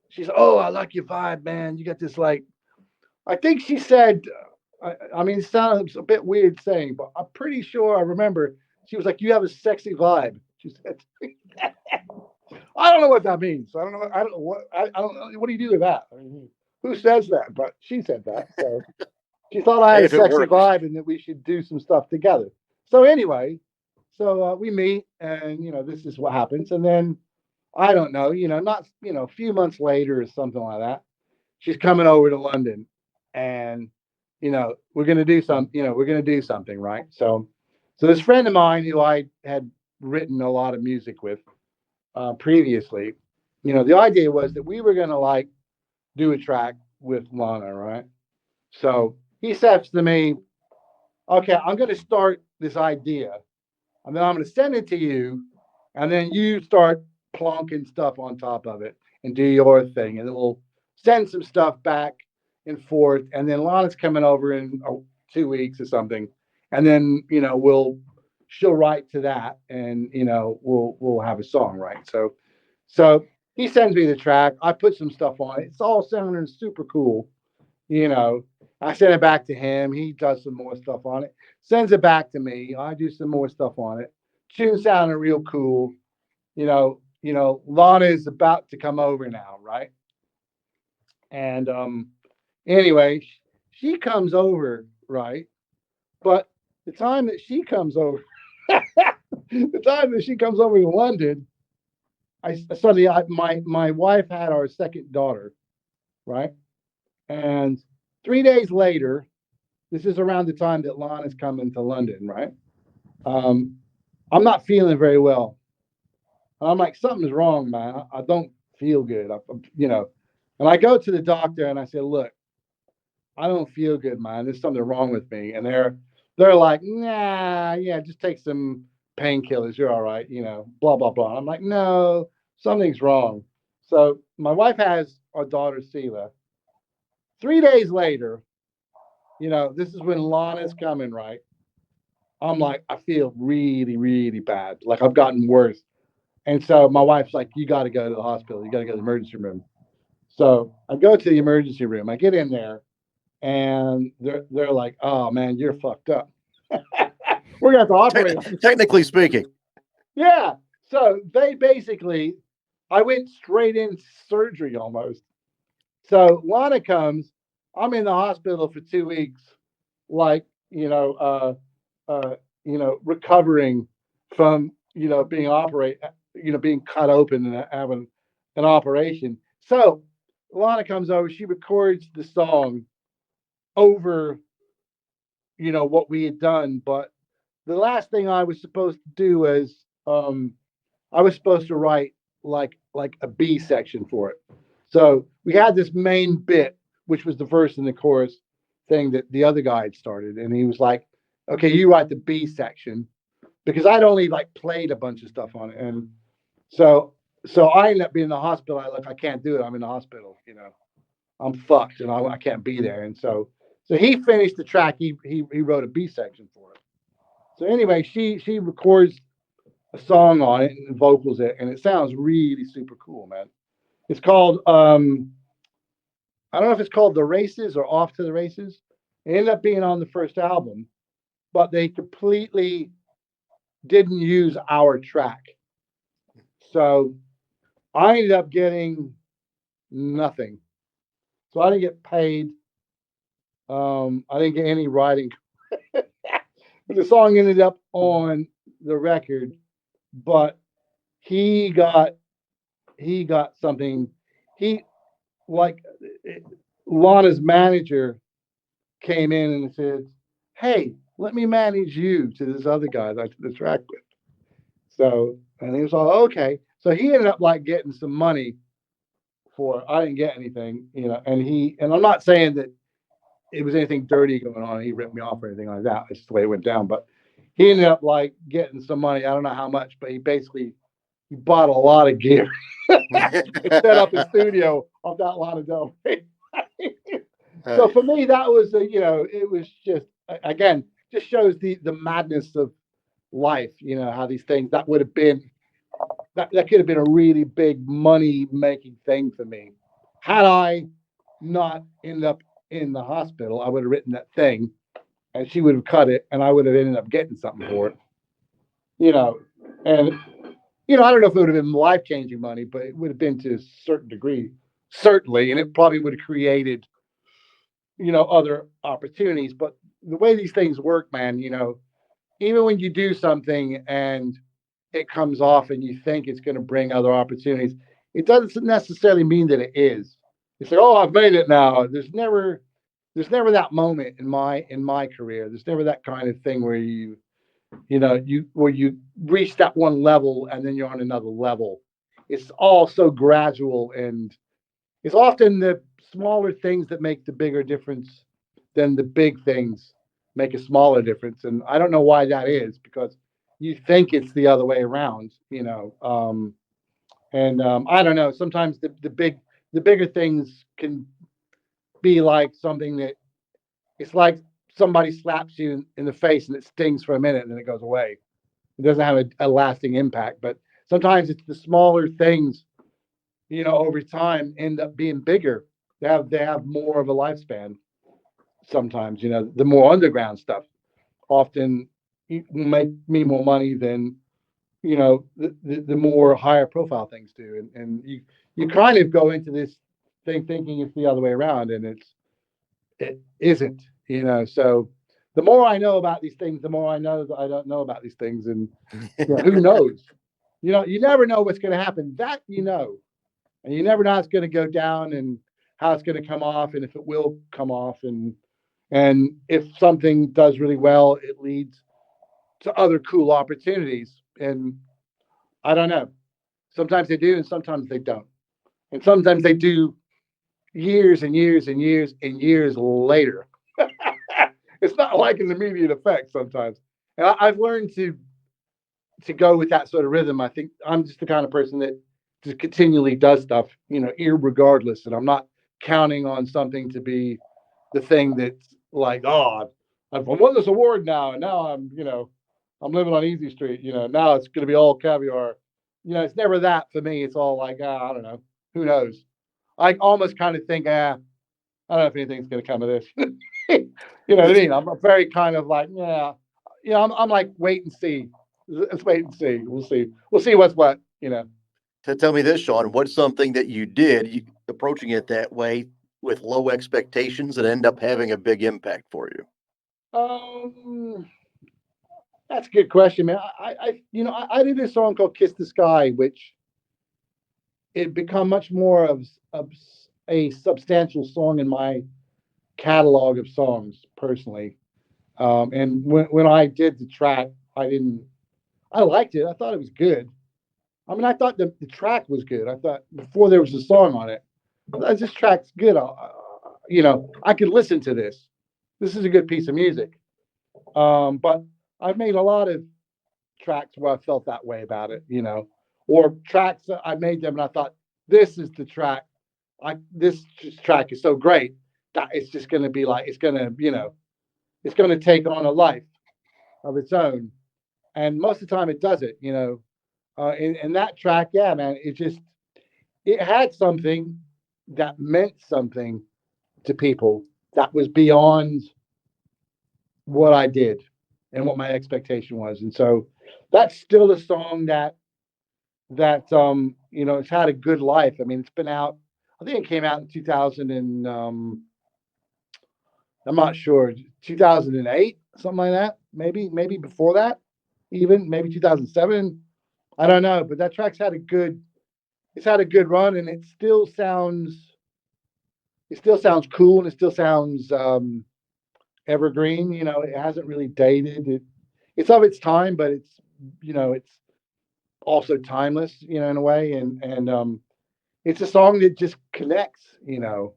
she's, "Oh, I like your vibe, man. You got this like." I think she said, I mean, it sounds a bit weird saying, but I'm pretty sure I remember she was like, "You have a sexy vibe." She said, I don't know what that means. I don't know. I don't know. What do you do with that? I mean, who says that? But she said that. So she thought I had Hey, a if it sexy works. vibe and that we should do some stuff together. So anyway, we meet, and this is what happens. And then I don't know, not a few months later or something like that. She's coming over to London, and we're gonna do something, right? So this friend of mine who I had written a lot of music with previously, the idea was that we were gonna like do a track with Lana, right? So he says to me, okay, I'm going to start this idea, and then I'm going to send it to you, and then you start plonking stuff on top of it and do your thing, and then we'll send some stuff back and forth, and then Lana's coming over in 2 weeks or something, and then she'll write to that, and we'll have a song, right? So he sends me the track. I put some stuff on it. It's all sounding super cool, you know. I send it back to him. He does some more stuff on it. Sends it back to me. I do some more stuff on it. Tune sounding real cool. Lana is about to come over now, right? And anyway, she comes over, right? But the time that she comes over, the time that she comes over to London, my wife had our second daughter, right? And 3 days later, this is around the time that Lana's coming to London, right? Um, I'm not feeling very well. I'm like, something's wrong, man. I don't feel good. And I go to the doctor and I say, look, I don't feel good, man. There's something wrong with me. And they're like, nah, yeah, just take some painkillers. You're all right, blah, blah, blah. I'm like, no, something's wrong. So my wife has our daughter, Sela. 3 days later, this is when Lana's coming, right? I'm like, I feel really, really bad. Like I've gotten worse. And so my wife's like, you got to go to the hospital. You got to go to the emergency room. So I go to the emergency room. I get in there and they're like, oh man, you're fucked up. We're going to have to operate. Technically speaking. Yeah. So they basically, I went straight in surgery almost. So Lana comes. I'm in the hospital for 2 weeks, like, recovering from, being cut open and having an operation. So Lana comes over, she records the song over, what we had done. But the last thing I was supposed to do was, I was supposed to write like a B section for it. So we had this main bit, which was the verse and the chorus thing that the other guy had started, and he was like, "Okay, you write the B section," because I'd only like played a bunch of stuff on it, and so I ended up being in the hospital. I can't do it. I'm in the hospital. I'm fucked, and I can't be there. And so he finished the track. He wrote a B section for it. So anyway, she records a song on it and vocals it, and it sounds really super cool, man. It's called I don't know if it's called The Races or Off to the Races. It ended up being on the first album, but they completely didn't use our track. So I ended up getting nothing. So I didn't get paid. I didn't get any writing. But the song ended up on the record, but he got something. He like Lana's manager came in and said, "Hey, let me manage you to this other guy that I did the track with." So, and he was like, "Okay." So he ended up like getting some money for it. I didn't get anything, and I'm not saying that it was anything dirty going on. He ripped me off or anything like that. It's just the way it went down. But he ended up like getting some money. I don't know how much, but he bought a lot of gear and set up a studio off that Lana Del Rey. So for me, that was it was just again just shows the madness of life. How these things that would have been that could have been a really big money making thing for me. Had I not ended up in the hospital, I would have written that thing, and she would have cut it, and I would have ended up getting something for it. And I don't know if it would have been life changing money, but it would have been to a certain degree, certainly, and it probably would have created other opportunities. But the way these things work, man, even when you do something and it comes off and you think it's going to bring other opportunities, it doesn't necessarily mean that it is. It's like, oh, I've made it now. There's never that moment in my career. There's never that kind of thing where you reach that one level and then you're on another level. It's all so gradual, and it's often the smaller things that make the bigger difference then the big things make a smaller difference. And I don't know why that is, because you think it's the other way around, I don't know. Sometimes the bigger things can be like something that it's like somebody slaps you in the face and it stings for a minute and then it goes away. It doesn't have a lasting impact. But sometimes it's the smaller things, over time end up being bigger. They have more of a lifespan. Sometimes, the more underground stuff often will make me more money than the more higher profile things do, and you kind of go into this thing thinking it's the other way around, and it isn't. So the more I know about these things, the more I know that I don't know about these things, and who knows? You never know what's going to happen. That and you never know how it's going to go down and how it's going to come off, and if it will come off, and if something does really well, it leads to other cool opportunities. And I don't know. Sometimes they do, and sometimes they don't. And sometimes they do years and years and years and years later. It's not like an immediate effect sometimes. And I've learned to go with that sort of rhythm. I think I'm just the kind of person that just continually does stuff, irregardless. And I'm not counting on something to be the thing that's like, oh, I've won this award now, and now I'm living on Easy Street. Now it's going to be all caviar. It's never that for me. It's all like, I don't know, who knows. I almost kind of think, I don't know if anything's going to come of this. You know what I mean? I'm very kind of like, yeah, I'm like, wait and see. Let's wait and see. We'll see. We'll see what's what. To tell me this, Sean, what's something that you did approaching it that way with low expectations that end up having a big impact for you? Um, that's a good question, man. I did a song called "Kiss the Sky," which it become much more of a substantial song in my catalog of songs personally. And when I did the track, I liked it. I thought it was good. I mean, I thought the track was good. I thought before there was a song on it, this track's good. I could listen to this. This is a good piece of music. But I've made a lot of tracks where I felt that way about it, or tracks that I made them and I thought, this is the track. This track is so great that it's just going to be like, it's going to take on a life of its own. And most of the time it does it, in that track, yeah, man, it had something that meant something to people that was beyond what I did and what my expectation was. And so that's still a song that it's had a good life. I mean, it's been out, I think it came out in 2000 and I'm not sure, 2008, something like that. Maybe before that, even maybe 2007. I don't know, but that track's it's had a good run, and it still sounds cool, and it still sounds evergreen. It hasn't really dated. It's of its time, but it's also timeless, in a way, and it's a song that just connects, in a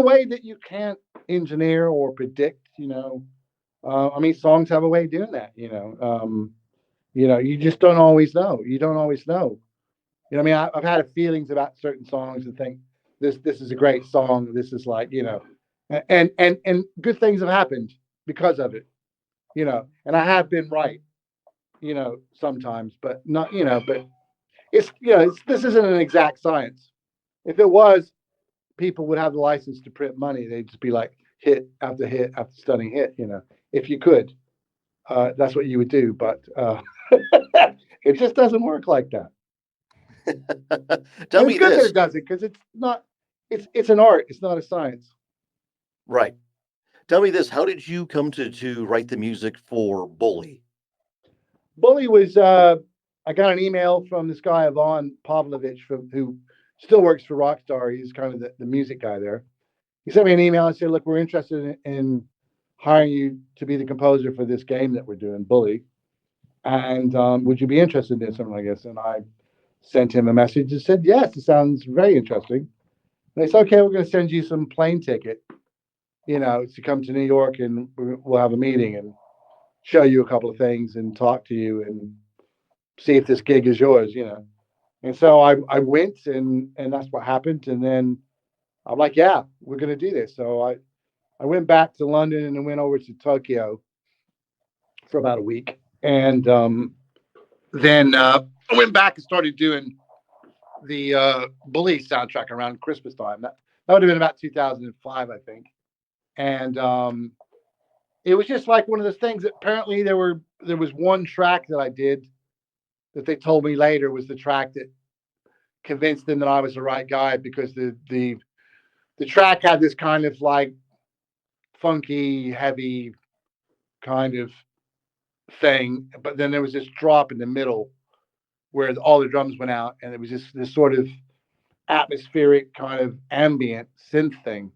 way that you can't engineer or predict. I mean, songs have a way of doing that. You just don't always know. You don't always know. I mean, I've had feelings about certain songs and think this is a great song. This is like, and good things have happened because of it. And I have been right, sometimes, but not, but this isn't an exact science. If it was, people would have the license to print money. They'd just be like hit after stunning hit. If you could, that's what you would do. But it just doesn't work like that. Tell And me it's good that this. it doesn't, because it's not. It's an art. It's not a science. Right. Tell me this. How did you come to write the music for Bully? Bully was. I got an email from this guy Ivan Pavlovich, who still works for Rockstar. He's kind of the music guy there. He sent me an email and said, "Look, we're interested in hiring you to be the composer for this game that we're doing, Bully. And would you be interested in something like this?" And I sent him a message and said, "Yes, it sounds very interesting." And they said, "Okay, we're going to send you some plane ticket to come to New York and we'll have a meeting and show you a couple of things and talk to you and see if this gig is yours. And so I went and that's what happened. And then I'm like, yeah, we're going to do this. So I went back to London and then went over to Tokyo for about a week. And then I went back and started doing the Bully soundtrack around Christmas time. That would have been about 2005, I think. And it was just like one of those things that apparently there was one track that I did that they told me later was the track that convinced them that I was the right guy, because the track had this kind of like funky, heavy kind of thing, but then there was this drop in the middle where all the drums went out, and it was just this sort of atmospheric kind of ambient synth thing.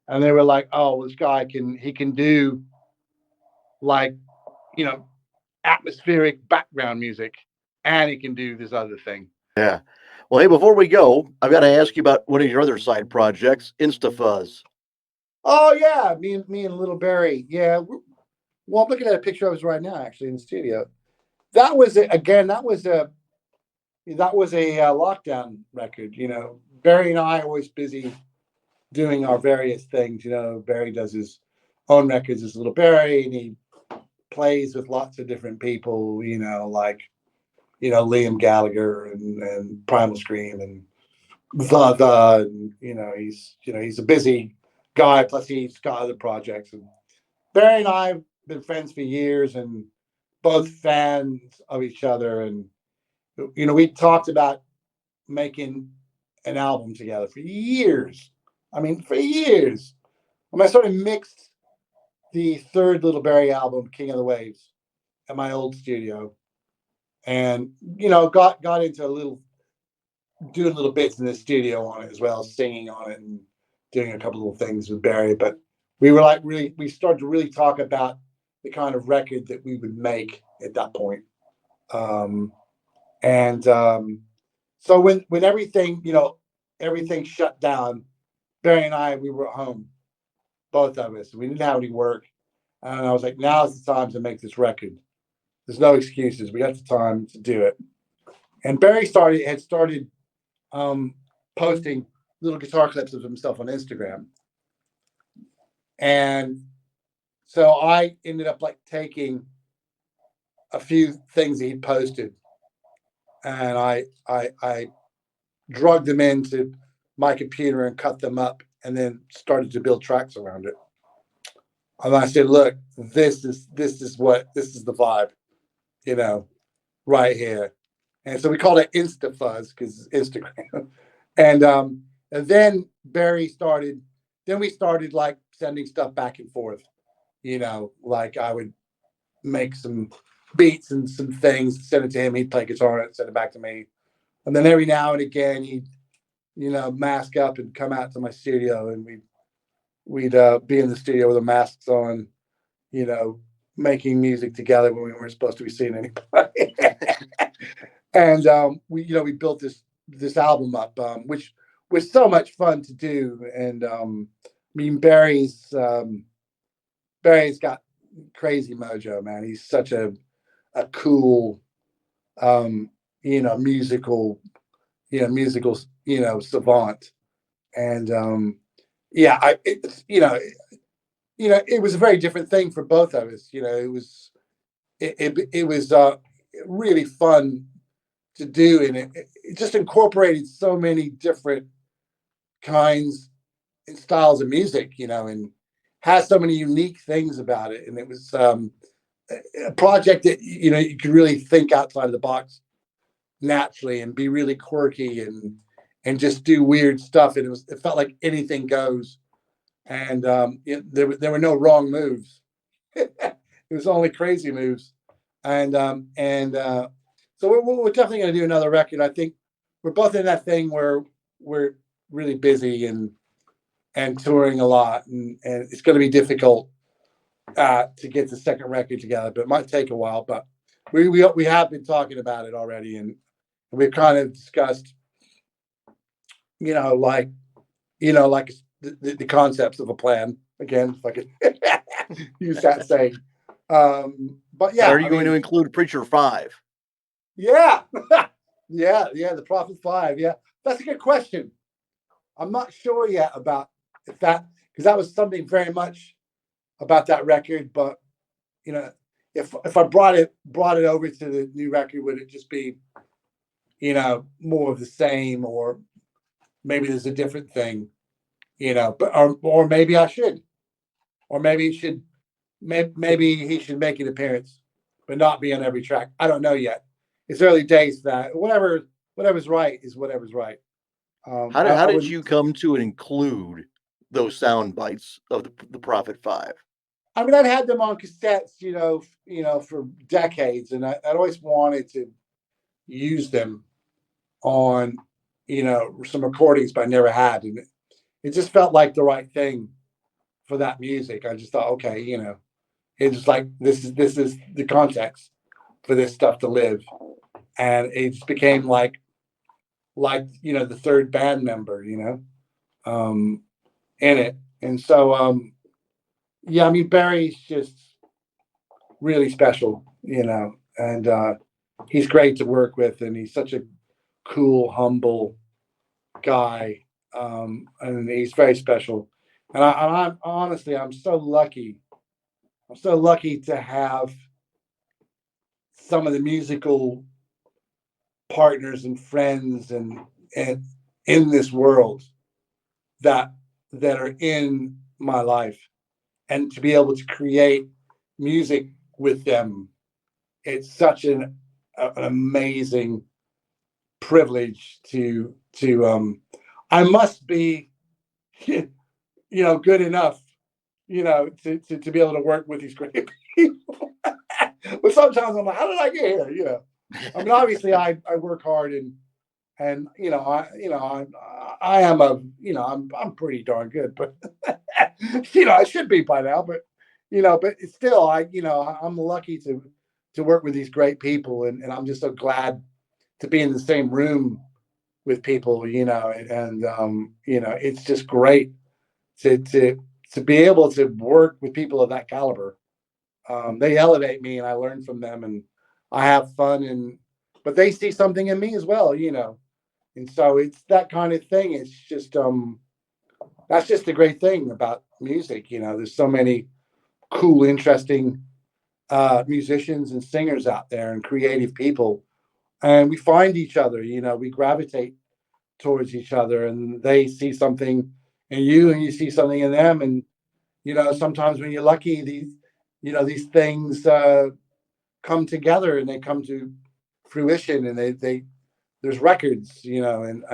And they were like, "Oh, this guy can do like you know atmospheric background music, and he can do this other thing." Yeah. Well, hey, before we go, I've got to ask you about one of your other side projects, InstaFuzz. Oh yeah, me and Little Barry. Yeah, well, I'm looking at a picture of us right now, actually in the studio. That was again. That was a lockdown record. Barry and I are always busy doing our various things. Barry does his own records as Little Barry, and he plays with lots of different people. Like Liam Gallagher and Primal Scream and and he's a busy guy. Plus he's got other projects. And Barry and I have been friends for years, and both fans of each other. And we talked about making an album together for years. I mean, for years. I sort of mixed the third Little Barry album, King of the Waves, at my old studio, and got into doing little bits in the studio on it as well, singing on it and doing a couple of things with Barry. But we were like we started to really talk about the kind of record that we would make at that point. And so when everything shut down, Barry and I, we were at home, both of us. We didn't have any work. And I was like, now's the time to make this record. There's no excuses. We got the time to do it. And Barry had started posting little guitar clips of himself on Instagram. And so I ended up like taking a few things he posted, and I drugged them into my computer and cut them up, and then started to build tracks around it. And I said, "Look, this is the vibe, right here." And so we called it InstaFuzz because it's Instagram. And then Barry started. Then we started like sending stuff back and forth. Like I would make some beats and some things, send it to him. He'd play guitar on it, send it back to me. And then every now and again, he'd mask up and come out to my studio, and we'd be in the studio with the masks on, making music together when we weren't supposed to be seeing anybody. And we built this album up, which was so much fun to do. And Barry's got crazy mojo, man. He's such a cool, musical, savant. And it was a very different thing for both of us. It was really fun to do, and it just incorporated so many different kinds and styles of music, and has so many unique things about it. And it was a project that you could really think outside of the box naturally and be really quirky and just do weird stuff. And it felt like anything goes. And there were no wrong moves. It was only crazy moves. And so we're definitely going to do another record. I think we're both in that thing where we're really busy and touring a lot, and it's going to be difficult to get the second record together, but it might take a while. But we have been talking about it already, and we've kind of discussed, like the concepts of a plan. again, if I could use that saying. But And yeah, are you going to include Preacher 5? yeah, yeah, the Prophet 5. Yeah, that's a good question. I'm not sure yet about if that, because that was something very much about that record. But you know, if I brought it over to the new record, would it just be, more of the same, or maybe there's a different thing, but or maybe I should, or maybe it should, maybe he should make an appearance, but not be on every track. I don't know yet. It's early days for that. Whatever's right is whatever's right. How I did wouldn't. you come to include those sound bites of the Prophet 5? I mean, I'd had them on cassettes, for decades, and I'd always wanted to use them on, some recordings, but I never had, and it just felt like the right thing for that music. I just thought, okay, it's just like this is the context for this stuff to live, and it just became like the third band member, um, in it, and so yeah, I mean Barry's just really special, and he's great to work with, and he's such a cool, humble guy, and he's very special. I'm honestly, I'm so lucky. I'm so lucky to have some of the musical partners and friends and in this world that that are in my life, and to be able to create music with them. It's such an amazing privilege to I must be good enough to be able to work with these great people. But sometimes I'm like, how did I get here? I mean, obviously I work hard, and I am I'm pretty darn good, but I should be by now, but but it's still, I'm lucky to work with these great people, and I'm just so glad to be in the same room with people, and it's just great to be able to work with people of that caliber. They elevate me, and I learn from them, and I have fun, but they see something in me as well, and so it's that kind of thing. It's just that's just the great thing about music. There's so many cool, interesting musicians and singers out there, and creative people, and we find each other. We gravitate towards each other, and they see something in you, and you see something in them, and sometimes when you're lucky, these things come together, and they come to fruition, and they there's records, and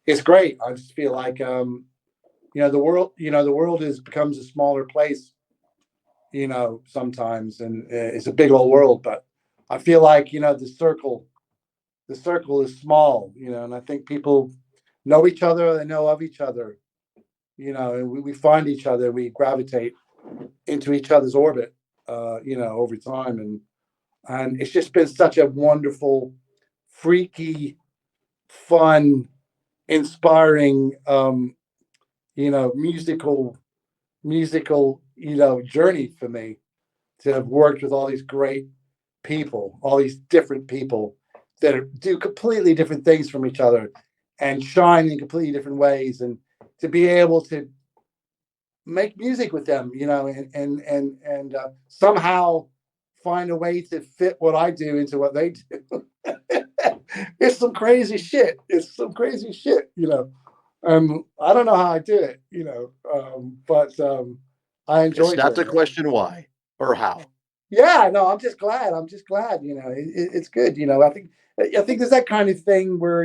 it's great. I just feel like the world is becomes a smaller place, sometimes, and it's a big old world, but I feel like the circle is small, and I think people know each other, they know of each other, and we find each other, we gravitate into each other's orbit, over time, and it's just been such a wonderful, freaky, fun, inspiring, musical, journey for me to have worked with all these great people, all these different people that do completely different things from each other and shine in completely different ways, and to be able to make music with them, and somehow find a way to fit what I do into what they do. It's some crazy shit. It's some crazy shit, I don't know how I do it, but I It's enjoy not the doing it. question why or how. Yeah, no, I'm just glad. I'm just glad. It's good. I think there's that kind of thing where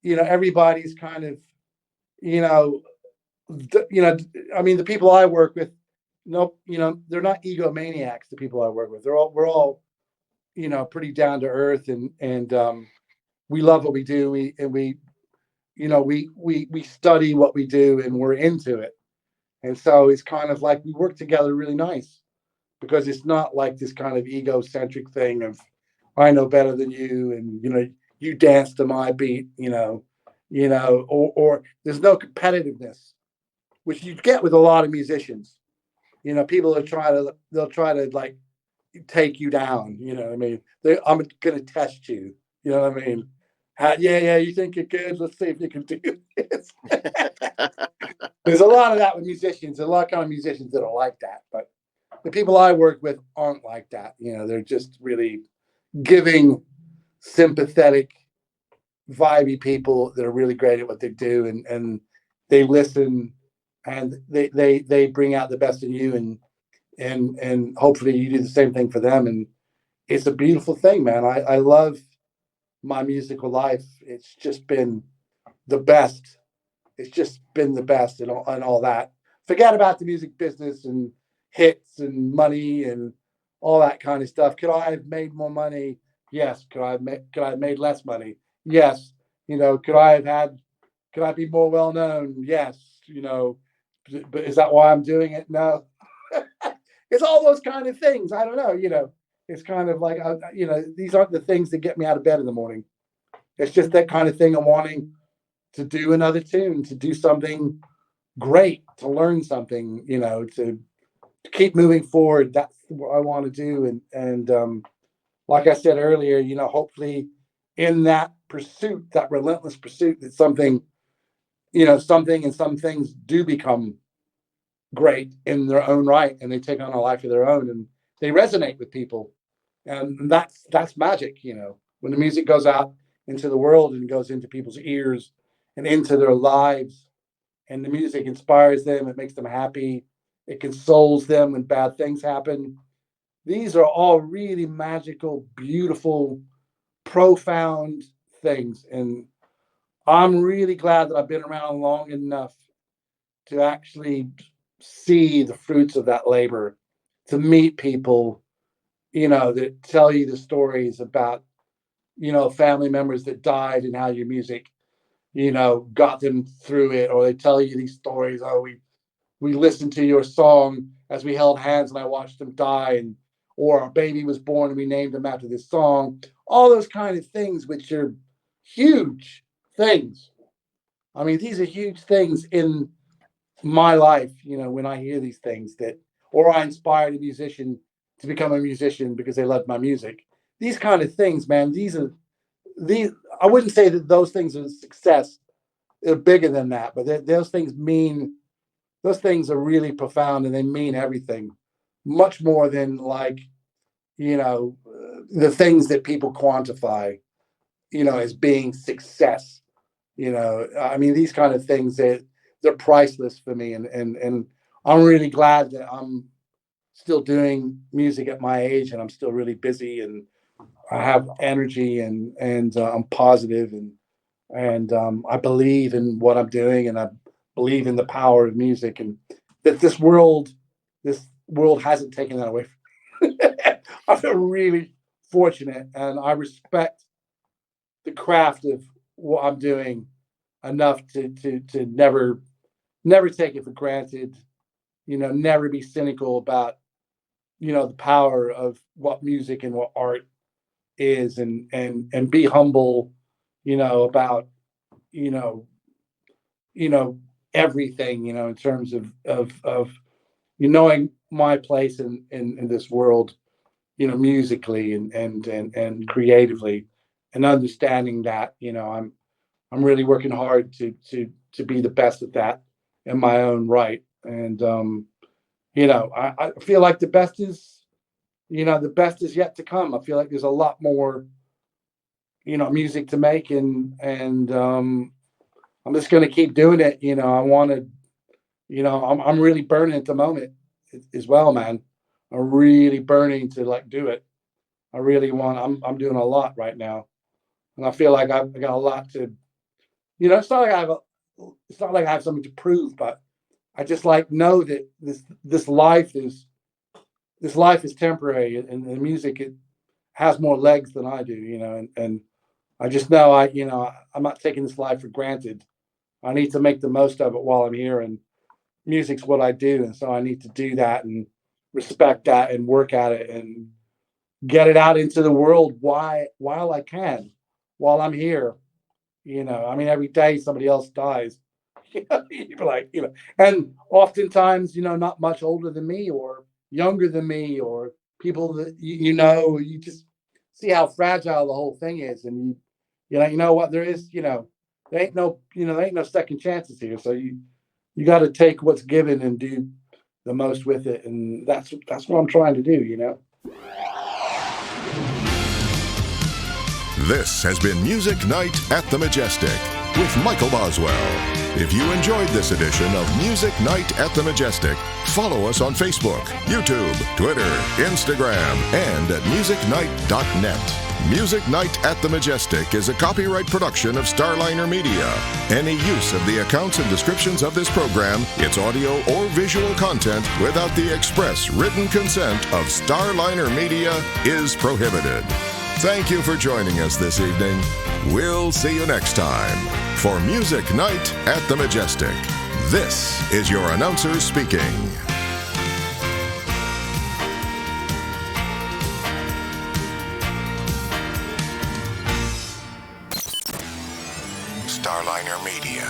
everybody's kind of you know I mean, the people I work with, no, they're not egomaniacs. The people I work with, we're all pretty down to earth, and we love what we do. We study what we do, and we're into it. And so it's kind of like we work together really nice, because it's not like this kind of egocentric thing of I know better than you, and you dance to my beat, or there's no competitiveness. which you get with a lot of musicians. People they'll try to like take you down. I mean, I'm going to test you. You know what I mean? Yeah, you think you're good? Let's see if you can do this. There's a lot of that with musicians. There's a lot of kind of musicians that are like that, but the people I work with aren't like that. They're just really giving, sympathetic, vibey people that are really great at what they do, and they listen, and they bring out the best in you, and hopefully you do the same thing for them, and it's a beautiful thing, man. I love my musical life. It's just been the best. It's just been the best, and all that. Forget about the music business and hits and money and all that kind of stuff. Could I have made more money? Yes. Could I have made less money? Yes. Could I be more well known? Yes. But is that why I'm doing it? No. It's all those kind of things. I don't know. It's kind of like, these aren't the things that get me out of bed in the morning. It's just that kind of thing of wanting to do another tune, to do something great, to learn something, to keep moving forward. That's what I want to do. And like I said earlier, hopefully in that pursuit, that relentless pursuit, that something and some things do become great in their own right, and they take on a life of their own, and they resonate with people. And that's magic. When the music goes out into the world and goes into people's ears and into their lives, and the music inspires them, it makes them happy, it consoles them when bad things happen. These are all really magical, beautiful, profound things. And I'm really glad that I've been around long enough to actually see the fruits of that labor, to meet people, that tell you the stories about, family members that died and how your music, got them through it. Or they tell you these stories. Oh, we listened to your song as we held hands and I watched them die, or our baby was born and we named him after this song. All those kind of things, which are huge things. I mean, these are huge things in my life, when I hear these things, or I inspired a musician to become a musician because they loved my music. These kind of things, man, these, I wouldn't say that those things are success. They're bigger than that, but those things are really profound, and they mean everything, much more than like, the things that people quantify, as being success. I mean, these kind of things, they're priceless for me. And I'm really glad that I'm still doing music at my age, and I'm still really busy, and I have energy, and I'm positive, and I believe in what I'm doing, and I believe in the power of music, and that this world hasn't taken that away from me. I feel really fortunate, and I respect the craft of what I'm doing enough to never take it for granted. Never be cynical about the power of what music and what art is, and be humble, about you know you know everything, in terms of knowing my place in this world, musically, and creatively, and understanding that, I'm really working hard to be the best at that in my own right. And I feel like the best is yet to come. I feel like there's a lot more, music to make, and I'm just going to keep doing it. I want to, I'm really burning at the moment as well, man. I'm really burning to like do it. I really want. I'm doing a lot right now, and I feel like I've got a lot to. It's not like it's not like I have something to prove, but I just like know that this life is temporary, and the music, it has more legs than I do, and I just know I'm not taking this life for granted. I need to make the most of it while I'm here, and music's what I do, and so I need to do that and respect that and work at it and get it out into the world while I can, while I'm here. I mean, every day somebody else dies. You'd be like, and oftentimes, not much older than me or younger than me or people that you just see how fragile the whole thing is, and you know what there is, there ain't no second chances here. So you got to take what's given and do the most with it, and that's what I'm trying to do. This has been Music Night at the Majestic with Michael Boswell. If you enjoyed this edition of Music Night at the Majestic, follow us on Facebook, YouTube, Twitter, Instagram, and at musicnight.net. Music Night at the Majestic is a copyright production of Starliner Media. Any use of the accounts and descriptions of this program, its audio or visual content, without the express written consent of Starliner Media is prohibited. Thank you for joining us this evening. We'll see you next time for Music Night at the Majestic. This is your announcer speaking. Starliner Media.